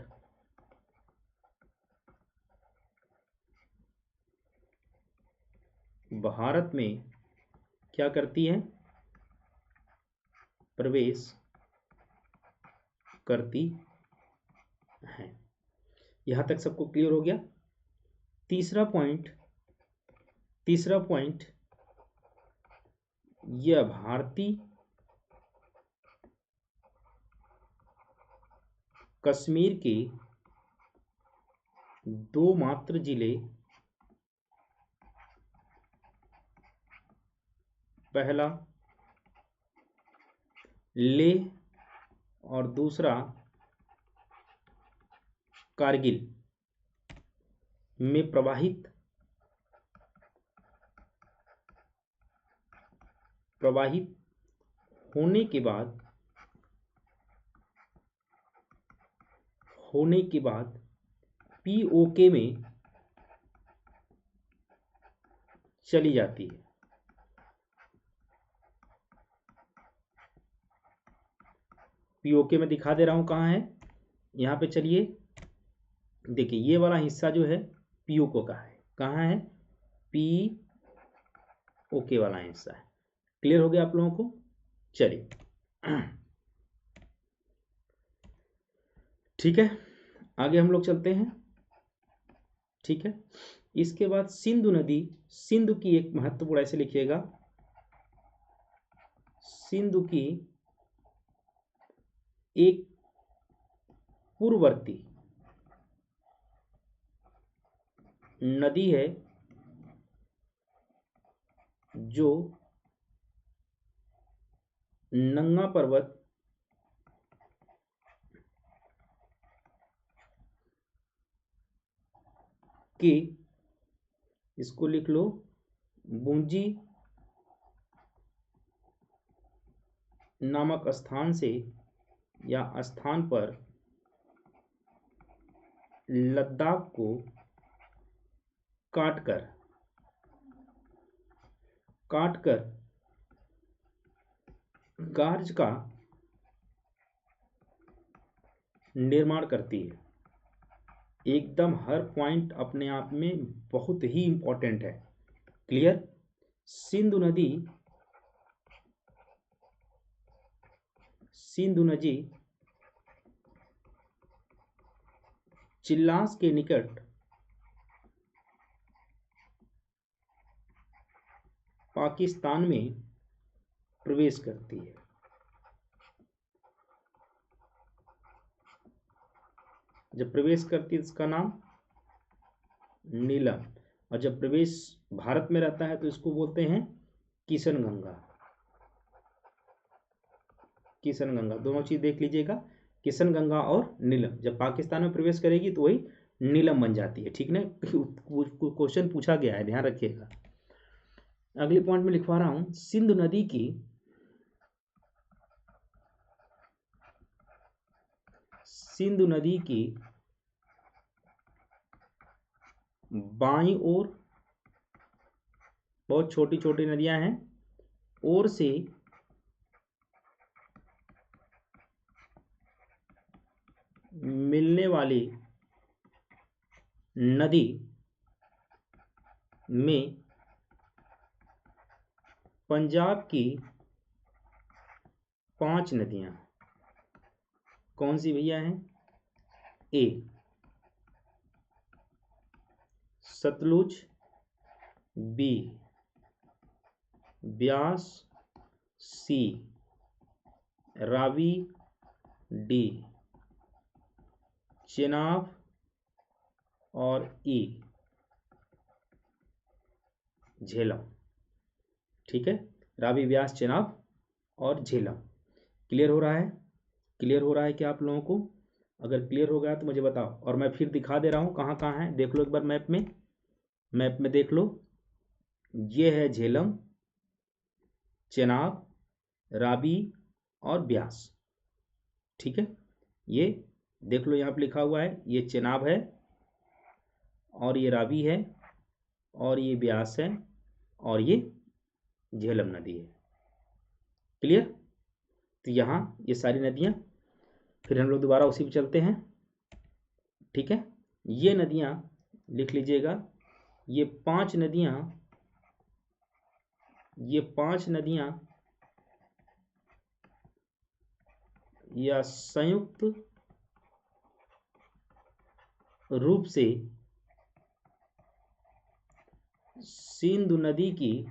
भारत में क्या करती है, प्रवेश करती है। यहां तक सबको क्लियर हो गया। तीसरा पॉइंट, यह भारतीय कश्मीर के दो मात्र जिले, पहला लेह और दूसरा कारगिल में प्रवाहित होने के बाद पीओके में चली जाती है। पीओके में दिखा दे रहा हूं कहाँ है, यहाँ पे चलिए देखिए, ये वाला हिस्सा जो है पीओके का है, कहाँ है, पीओके वाला हिस्सा है। क्लियर हो गया आप लोगों को। चलिए ठीक है, आगे हम लोग चलते हैं। ठीक है, इसके बाद सिंधु नदी, सिंधु की एक महत्वपूर्ण, ऐसे लिखिएगा, सिंधु की एक पूर्ववर्ती नदी है जो नंगा पर्वत के, इसको लिख लो, बुंजी नामक स्थान से या स्थान पर लद्दाख को काटकर गार्ज का निर्माण करती है। एकदम हर पॉइंट अपने आप में बहुत ही इंपॉर्टेंट है। क्लियर। सिंधु नदी चिल्लास के निकट पाकिस्तान में प्रवेश करती है। जब प्रवेश करती है इसका नाम नीलम। और जब प्रवेश भारत में रहता है तो इसको बोलते हैं किशनगंगा। किशनगंगा, दोनों चीज देख लीजिएगा, किशनगंगा और नीलम। जब पाकिस्तान में प्रवेश करेगी तो वही नीलम बन जाती है, ठीक ना। क्वेश्चन पूछा गया है, ध्यान रखिएगा। अगले पॉइंट में लिखवा रहा हूं, सिंधु नदी की बाईं ओर बहुत छोटी छोटी नदियां हैं, ओर से मिलने वाली नदी में पंजाब की 5 नदियां कौन सी भैया हैं? ए सतलुज, बी ब्यास, सी रावी, डी चेनाब और ई झेलम। ठीक है, रावी, ब्यास, चेनाब और झेलम। क्लियर हो रहा है? क्लियर हो रहा है क्या आप लोगों को? अगर क्लियर हो गया तो मुझे बताओ। और मैं फिर दिखा दे रहा हूँ कहाँ कहाँ है, देख लो एक बार मैप में देख लो। ये है झेलम, चेनाब, रावी और ब्यास। ठीक है, ये देख लो, यहाँ पे लिखा हुआ है, ये चेनाब है और ये रावी है और ये ब्यास है और ये झेलम नदी है। क्लियर? तो यहाँ ये सारी नदियाँ, फिर हम लोग दोबारा उसी पे चलते हैं। ठीक है, ये नदियाँ लिख लीजिएगा, ये 5 नदियाँ या संयुक्त रूप से सिंधु नदी की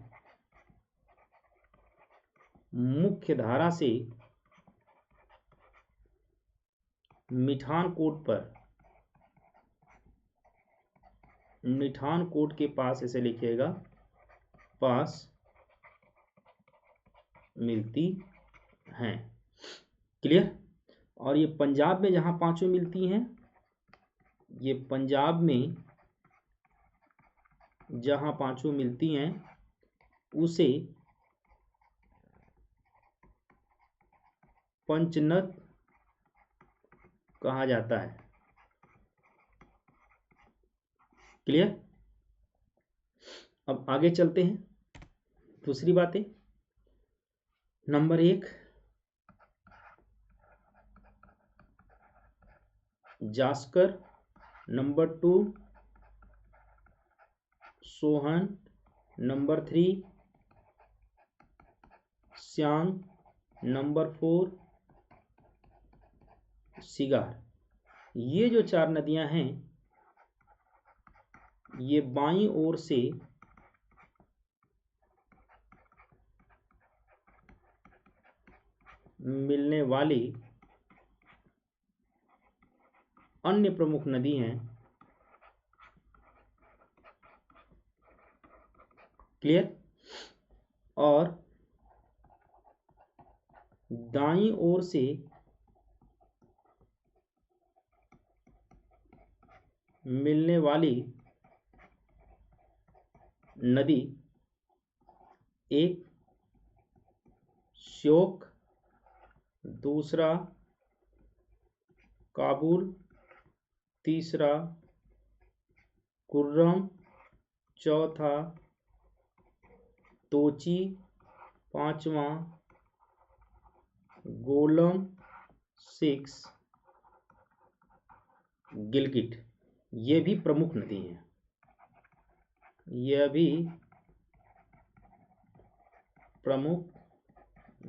मुख्य धारा से मिठान कोट के पास, ऐसे लिखिएगा, पास मिलती हैं। क्लियर? और ये पंजाब में जहां 5 मिलती हैं, ये पंजाब में जहां 5 मिलती हैं उसे पंचनद कहा जाता है। क्लियर? अब आगे चलते हैं, दूसरी बातें। Number 1, Zanskar. Number 2, Sohan. Number 3, Shyam. Number 4, cigar. ये जो 4 नदियां हैं, ये बाईं ओर से मिलने वाली अन्य प्रमुख नदी हैं। क्लियर? और दाईं ओर से मिलने वाली नदी, एक श्योक, दूसरा काबुल, तीसरा कुर्रम, चौथा तोची, पांचवा गोलम, 6 गिलगिट। ये भी प्रमुख नदी हैं, यह भी प्रमुख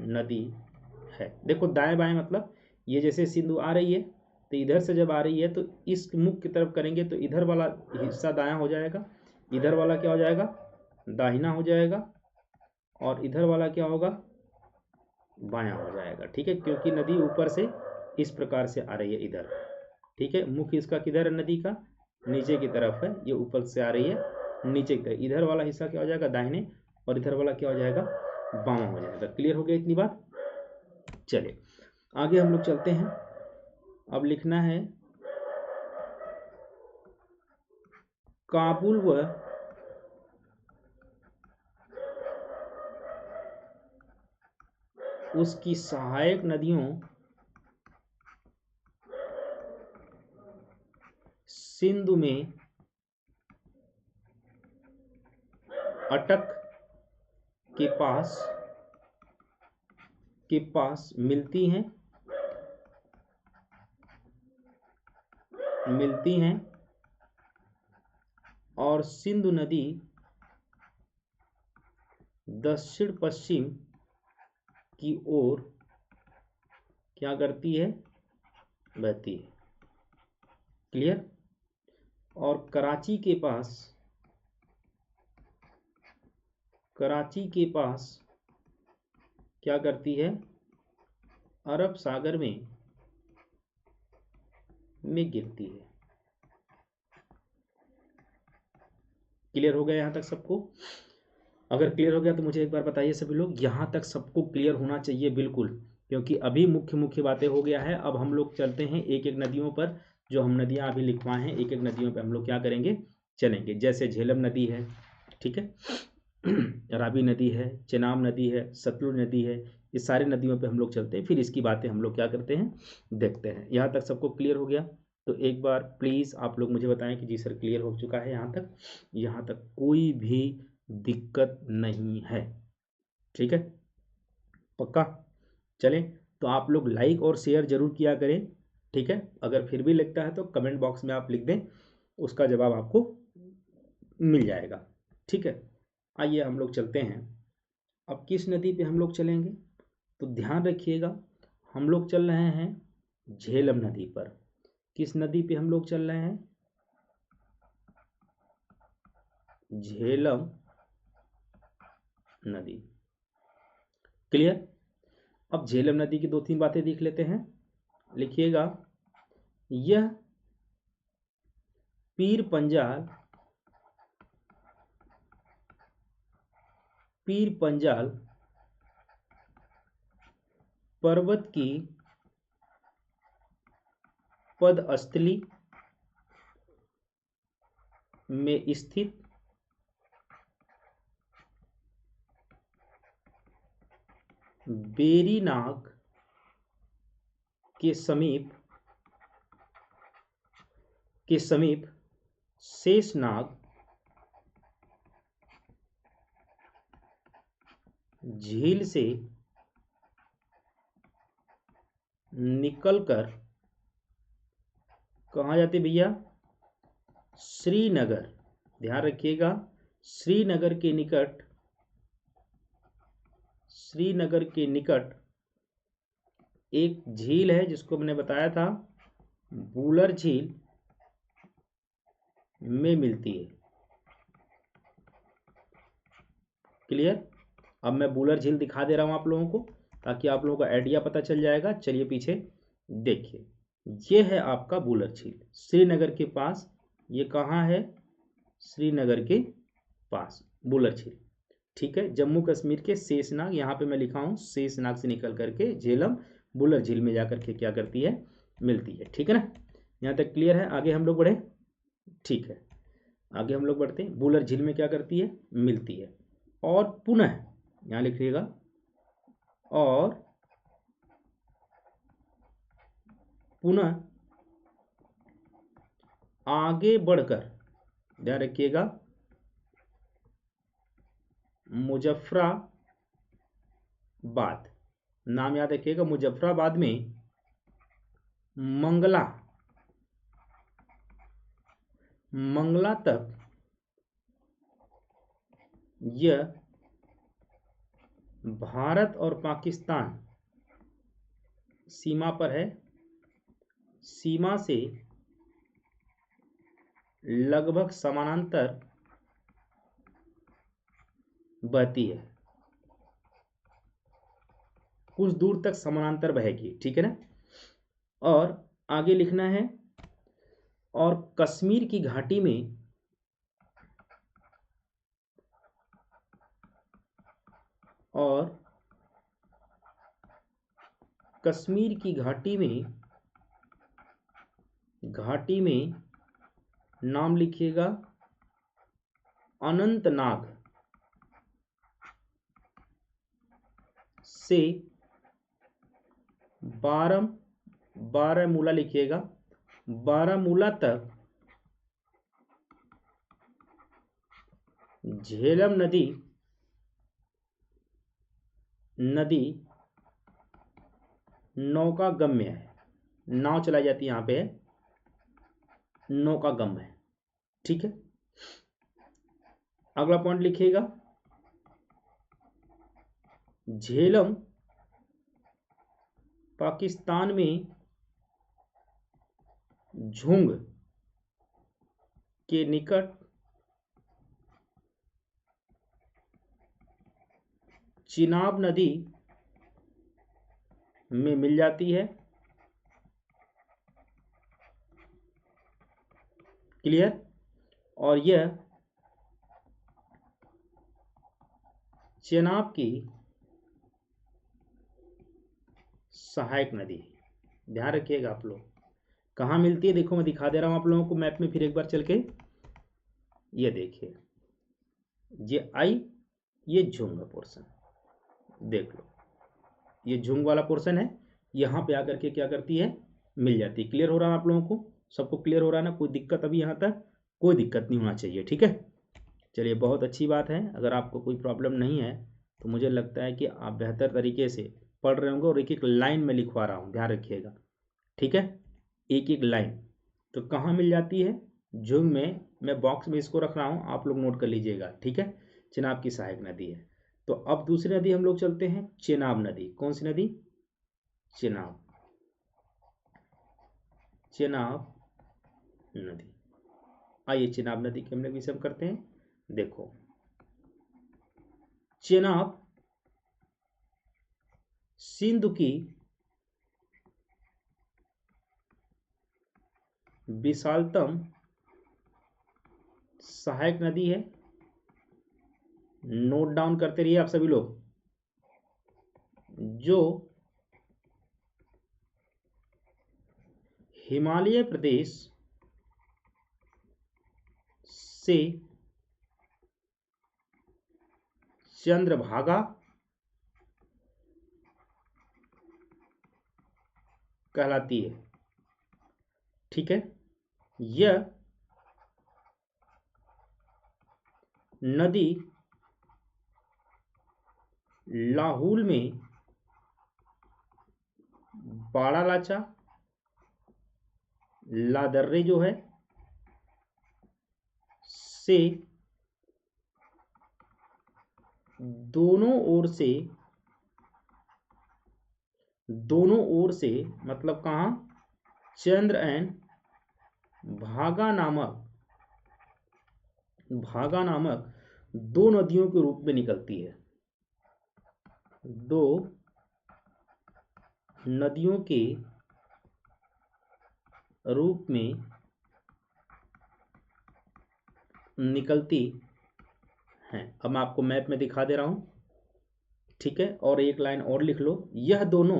नदी है। देखो दाएं बाएं मतलब, ये जैसे सिंधु आ रही है तो इधर से जब आ रही है तो इस मुख की तरफ करेंगे तो इधर वाला हिस्सा दायां हो जाएगा, इधर वाला क्या हो जाएगा? दाहिना हो जाएगा, और इधर वाला क्या होगा? बायां हो जाएगा। ठीक है, क्योंकि नदी ऊपर से इस प्रकार से आ रही है इधर। ठीक है, मुख इसका किधर है नदी का? नीचे की तरफ है, ये ऊपर से आ रही है नीचे की तरफ। इधर वाला हिस्सा क्या हो जाएगा, दाहिने, और इधर वाला क्या हो जाएगा, बामा हो जाएगा। क्लियर हो गया इतनी बात। चलिए आगे हम लोग चलते हैं। अब लिखना है काबुल व उसकी सहायक नदियों सिंधु में अटक के पास मिलती हैं और सिंधु नदी दक्षिण पश्चिम की ओर क्या करती है, बहती है। क्लियर। और कराची के पास क्या करती है, अरब सागर में गिरती है। क्लियर हो गया यहाँ तक सबको? अगर क्लियर हो गया तो मुझे एक बार बताइए सभी लोग, यहाँ तक सबको क्लियर होना चाहिए बिल्कुल, क्योंकि अभी मुख्य बातें हो गया है। अब हम लोग चलते हैं एक एक नदियों पर, जो हम नदियाँ अभी लिखवाए हैं एक एक नदियों पर हम लोग क्या करेंगे, चलेंगे। जैसे झेलम नदी है, ठीक है, रावी नदी है, चेनाब नदी है, सतलुज नदी है, ये सारी नदियों पे हम लोग चलते हैं, फिर इसकी बातें हम लोग क्या करते हैं, देखते हैं। यहाँ तक सबको क्लियर हो गया? तो एक बार प्लीज़ आप लोग मुझे बताएं कि जी सर क्लियर हो चुका है यहाँ तक। यहाँ तक कोई भी दिक्कत नहीं है, ठीक है, पक्का? चलें, तो आप लोग लाइक और शेयर जरूर किया करें, ठीक है। अगर फिर भी लगता है तो कमेंट बॉक्स में आप लिख दें, उसका जवाब आपको मिल जाएगा, ठीक है। आइए हम लोग चलते हैं। अब किस नदी पे हम लोग चलेंगे, तो ध्यान रखिएगा, हम लोग चल रहे हैं झेलम नदी पर। किस नदी पे हम लोग चल रहे हैं, झेलम नदी। क्लियर। अब झेलम नदी की दो तीन बातें देख लेते हैं, लिखिएगा। यह पीर पंजाल पर्वत की पदस्थली में स्थित बेरीनाग के समीप शेषनाग झील से निकलकर कहाँ जाते भैया, श्रीनगर। ध्यान रखिएगा, श्रीनगर के निकट एक झील है जिसको मैंने बताया था बूलर झील में मिलती है। क्लियर। अब मैं बूलर झील दिखा दे रहा हूं आप लोगों को, ताकि आप लोगों को आइडिया पता चल जाएगा। चलिए पीछे देखिए, ये है आपका बूलर झील श्रीनगर के पास। ये कहाँ है, श्रीनगर के पास बूलर झील, ठीक है। जम्मू कश्मीर के शेषनाग, यहाँ पे मैं लिखा हूँ शेषनाग से निकल करके झेलम बूलर झील में जाकर के क्या करती है, मिलती है, ठीक है ना। यहाँ तक क्लियर है? आगे हम लोग बढ़े, ठीक है, आगे हम लोग बढ़ते हैं। बूलर झील में क्या करती है, मिलती है। और पुनः यहाँ लिखिएगा, और पुनः आगे बढ़कर, ध्यान रखिएगा, मुजफ्फराबाद, नाम याद रखिएगा, मुजफ्फराबाद में मंगला तक यह भारत और पाकिस्तान सीमा पर है, सीमा से लगभग समानांतर बहती है, कुछ दूर तक समानांतर बहेगी, ठीक है ना। और आगे लिखना है, और कश्मीर की घाटी में घाटी में नाम लिखिएगा अनंतनाग से बारामूला लिखिएगा, बारामूला तक झेलम नदी नौका गम्य है। नाव चलाई जाती है यहाँ पे, नौका गम्य है। ठीक है, अगला पॉइंट लिखिएगा, झेलम पाकिस्तान में झुंग के निकट चिनाब नदी में मिल जाती है। क्लियर? और यह चेनाब की सहायक नदी है। ध्यान रखिएगा आप लोग, कहाँ मिलती है देखो, मैं दिखा दे रहा हूं आप लोगों को मैप में फिर एक बार चल के। ये देखिए, ये आई, ये झुंग का पोर्शन देख लो, ये झुंग वाला पोर्शन है, यहाँ पे आकर के क्या करती है, मिल जाती है। क्लियर हो रहा है आप लोगों को? सबको क्लियर हो रहा है ना? कोई दिक्कत अभी यहाँ तक कोई दिक्कत नहीं होना चाहिए। ठीक है, चलिए बहुत अच्छी बात है। अगर आपको कोई प्रॉब्लम नहीं है तो मुझे लगता है कि आप बेहतर तरीके से पढ़ रहे होंगे। और एक एक लाइन में लिखवा रहा हूँ, ध्यान रखिएगा। ठीक है, एक एक लाइन। तो कहाँ मिल जाती है? झुंग में। मैं बॉक्स में इसको रख रहा हूँ, आप लोग नोट कर लीजिएगा। ठीक है, चेनाब की सहायक नदी है। तो अब दूसरी नदी हम लोग चलते हैं, चेनाब नदी। कौन सी नदी? चेनाब नदी। आइए चेनाब नदी के हम लोग विषय करते हैं। देखो, चेनाब सिंधु की विशालतम सहायक नदी है। नोट डाउन करते रहिए आप सभी लोग। जो हिमालय प्रदेश से चंद्रभागा कहलाती है। ठीक है, यह नदी लाहुल में बाड़ालाचा लादर्रे जो है से दोनों ओर से मतलब कहाँ? चंद्र एंड भागा नामक दो नदियों के रूप में निकलती है। दो नदियों के रूप में निकलती हैं। अब मैं आपको मैप में दिखा दे रहा हूं। ठीक है, और एक लाइन और लिख लो, यह दोनों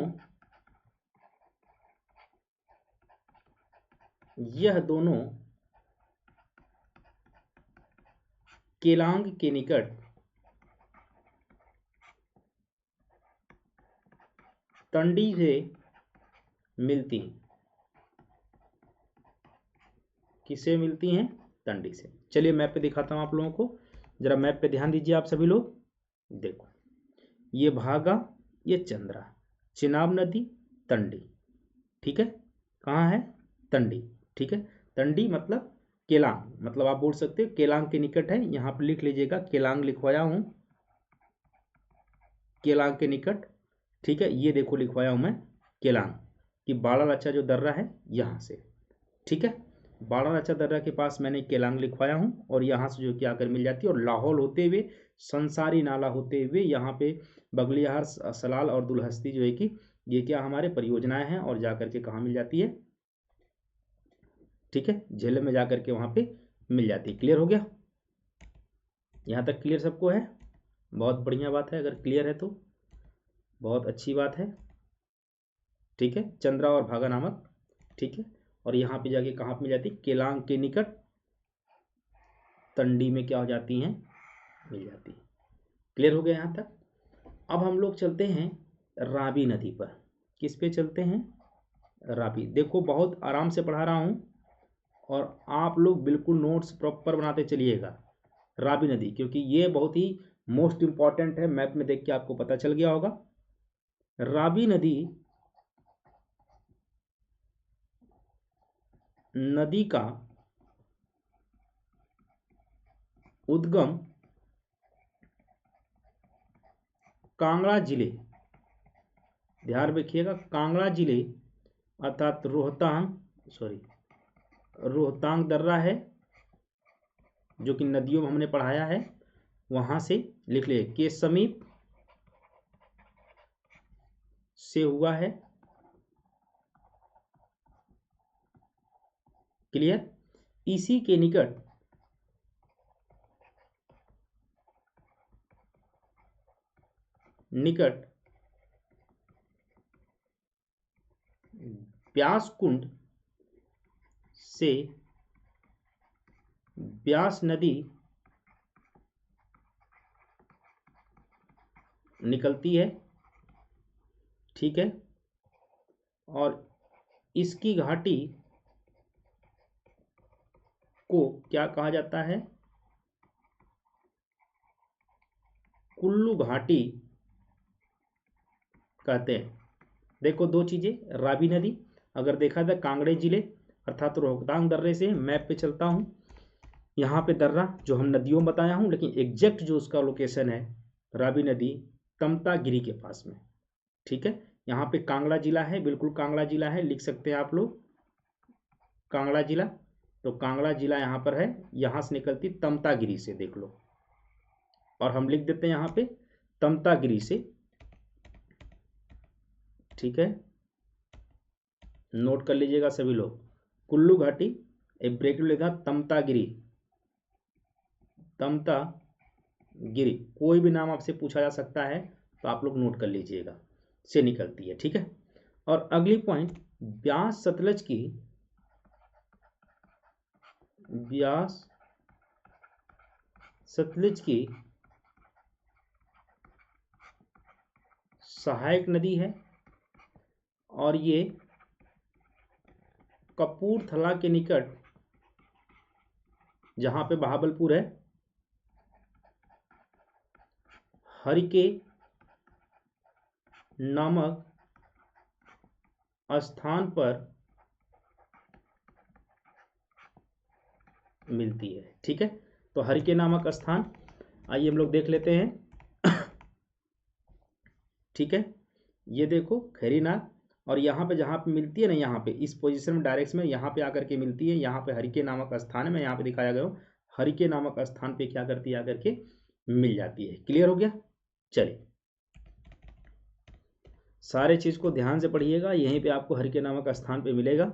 केलांग के निकट तंडी से मिलती हैं। किससे मिलती हैं? तंडी से। चलिए मैप पे दिखाता हूं आप लोगों को, जरा मैप पे ध्यान दीजिए आप सभी लोग। देखो, ये भागा, ये चंद्रा, चिनाब नदी, तंडी। ठीक है, कहाँ है? तंडी। ठीक है, तंडी मतलब केलांग, मतलब आप बोल सकते हो केलांग के निकट है। यहाँ पर लिख लीजिएगा, केलांग लिखवाया हूं, केलांग के निकट। ठीक है, ये देखो लिखवाया हूं मैं केलांग कि बाड़ालाचा जो दर्रा है यहाँ से। ठीक है, बाड़ालाचा दर्रा के पास मैंने केलांग लिखवाया हूँ, और यहाँ से जो कि आकर मिल जाती है। और लाहौल होते हुए, संसारी नाला होते हुए यहाँ पे बगलियाहार, सलाल और दुलहस्ती जो है कि ये क्या हमारे परियोजनाएं हैं, और जाकर के कहाँ मिल जाती है? ठीक है, झेलम में जा करके वहाँ पे मिल जाती है। क्लियर हो गया? यहाँ तक क्लियर सबको है? बहुत बढ़िया बात है, अगर क्लियर है तो बहुत अच्छी बात है। ठीक है, चंद्रा और भागा नामक, ठीक है। और यहाँ पे जाके कहाँ पे मिल जाती है? केलांग के निकट तंडी में क्या हो जाती हैं? मिल जाती है। क्लियर हो गया यहाँ तक? अब हम लोग चलते हैं रावी नदी पर। किस पे चलते हैं? रावी। देखो बहुत आराम से पढ़ा रहा हूँ और आप लोग बिल्कुल नोट्स प्रॉपर बनाते चलिएगा। रावी नदी, क्योंकि ये बहुत ही मोस्ट इंपॉर्टेंट है, मैप में देख के आपको पता चल गया होगा। रावी नदी नदी का उद्गम कांगड़ा जिले, ध्यान रखिएगा, कांगड़ा जिले अर्थात रोहतांग दर्रा है, जो कि नदियों में हमने पढ़ाया है, वहां से लिख ले के समीप से हुआ है। क्लियर? इसी के निकट व्यास कुंड से व्यास नदी निकलती है। ठीक है, और इसकी घाटी को क्या कहा जाता है? कुल्लू घाटी कहते हैं। देखो दो चीजें, रावी नदी अगर देखा जाए कांगड़े जिले अर्थात रोहतांग दर्रे से, मैप पे चलता हूँ, यहाँ पे दर्रा जो हम नदियों बताया हूँ, लेकिन एग्जैक्ट जो उसका लोकेशन है रावी नदी तमतागिरी के पास में। ठीक है, यहाँ पे कांगड़ा जिला है, बिल्कुल कांगड़ा जिला है, लिख सकते हैं आप लोग कांगड़ा जिला। तो कांगड़ा जिला यहाँ पर है, यहाँ से निकलती तमतागिरी से, देख लो, और हम लिख देते हैं यहाँ पे तमतागिरी से। ठीक है, नोट कर लीजिएगा सभी लोग, कुल्लू घाटी, एक ब्रेकेट लिखा तमतागिरी, तमतागिरी, कोई भी नाम आपसे पूछा जा सकता है तो आप लोग नोट कर लीजिएगा, से निकलती है। ठीक है, और अगली पॉइंट, व्यास सतलज की सहायक नदी है, और ये कपूरथला के निकट, जहां पे बहावलपुर है, हरिके नामक स्थान पर मिलती है। ठीक है, तो हरिके नामक स्थान, आइए हम लोग देख लेते हैं। ठीक है, ये देखो खैरीनाथ, और यहाँ पे जहाँ पे मिलती है ना, यहाँ पे इस पोजीशन में डायरेक्ट में यहाँ पे आकर के मिलती है, यहाँ पे हरिके नामक स्थान है, मैं यहाँ पे दिखाया गया हूँ, हरिके नामक स्थान पे क्या करती है, आकर के मिल जाती है। क्लियर हो गया? चलिए, सारे चीज को ध्यान से पढ़िएगा, यहीं पे आपको हरिके नामक स्थान पे मिलेगा।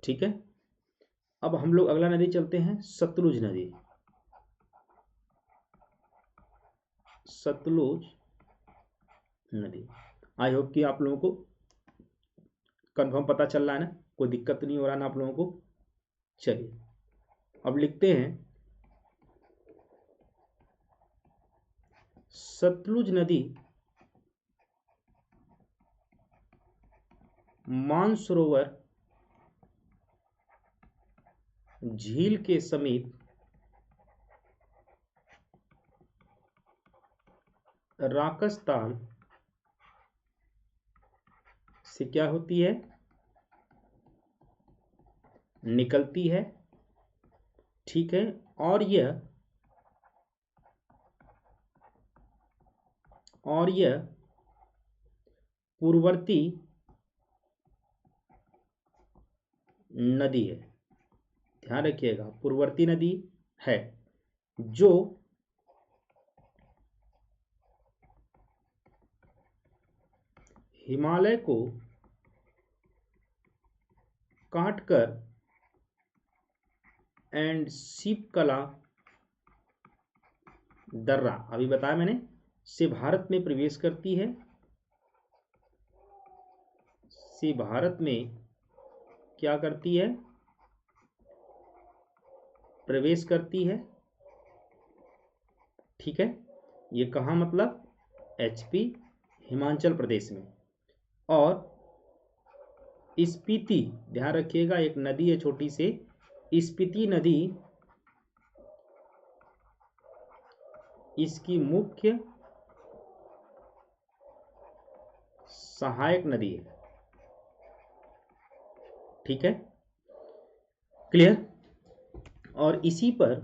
ठीक है, अब हम लोग अगला नदी चलते हैं, सतलुज नदी। सतलुज नदी, आई होप कि आप लोगों को कंफर्म पता चल रहा है ना, कोई दिक्कत नहीं हो रहा ना आप लोगों को? चलिए, अब लिखते हैं सतलुज नदी मानसरोवर झील के समीप राजस्थान से क्या होती है? निकलती है। ठीक है, और यह पूर्ववर्ती नदी है, ध्यान रखिएगा, पूर्ववर्ती नदी है, जो हिमालय को काटकर एंड शिपकला दर्रा, अभी बताया मैंने, से भारत में प्रवेश करती है, से भारत में क्या करती है, प्रवेश करती है। ठीक है, ये कहाँ, मतलब HP हिमाचल प्रदेश में। और स्पीति, ध्यान रखिएगा, एक नदी है छोटी सी, स्पीति नदी इसकी मुख्य सहायक नदी है। ठीक है, क्लियर। और इसी पर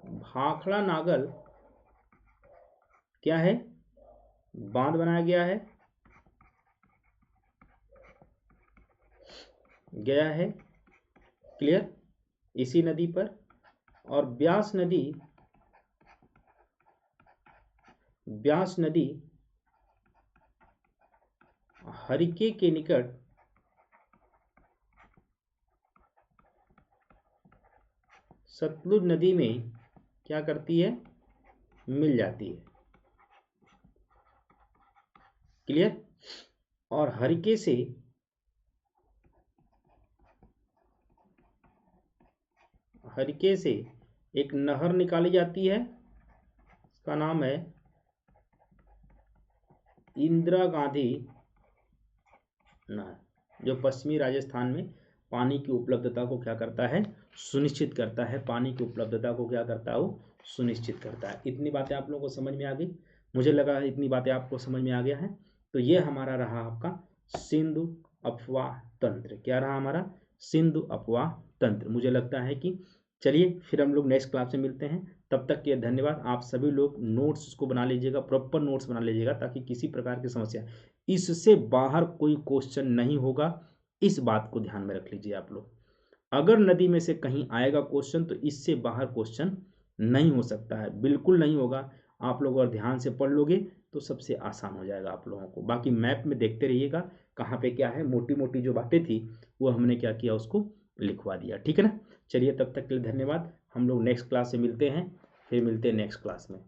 भाखड़ा नागल क्या है, बांध बनाया गया है। क्लियर, इसी नदी पर। और ब्यास नदी हरिके के निकट सतलुज नदी में क्या करती है, मिल जाती है। क्लियर। और हरिके से एक नहर निकाली जाती है, इसका नाम है इंदिरा गांधी नहर, जो पश्चिमी राजस्थान में पानी की उपलब्धता को क्या करता है, सुनिश्चित करता है। पानी की उपलब्धता को क्या करता है, वो सुनिश्चित करता है। इतनी बातें आप लोगों को समझ में आ गई, मुझे लगा इतनी बातें आपको समझ में आ गया है। तो ये हमारा रहा आपका सिंधु अपवाह तंत्र। क्या रहा हमारा, सिंधु अपवाह तंत्र। मुझे लगता है कि चलिए फिर हम लोग नेक्स्ट क्लास में मिलते हैं। तब तक के धन्यवाद। आप सभी लोग नोट्स को बना लीजिएगा, प्रॉपर नोट्स बना लीजिएगा, ताकि किसी प्रकार की समस्या, इससे बाहर कोई क्वेश्चन नहीं होगा। इस बात को ध्यान में रख लीजिए आप लोग। अगर नदी में से कहीं आएगा क्वेश्चन तो इससे बाहर क्वेश्चन नहीं हो सकता है, बिल्कुल नहीं होगा। आप लोग अगर ध्यान से पढ़ लोगे तो सबसे आसान हो जाएगा आप लोगों को। बाकी मैप में देखते रहिएगा कहाँ पे क्या है, मोटी मोटी जो बातें थी वो हमने क्या किया, उसको लिखवा दिया। ठीक है ना। चलिए तब तक के लिए धन्यवाद। हम लोग नेक्स्ट क्लास से मिलते हैं, फिर मिलते हैं नेक्स्ट क्लास में।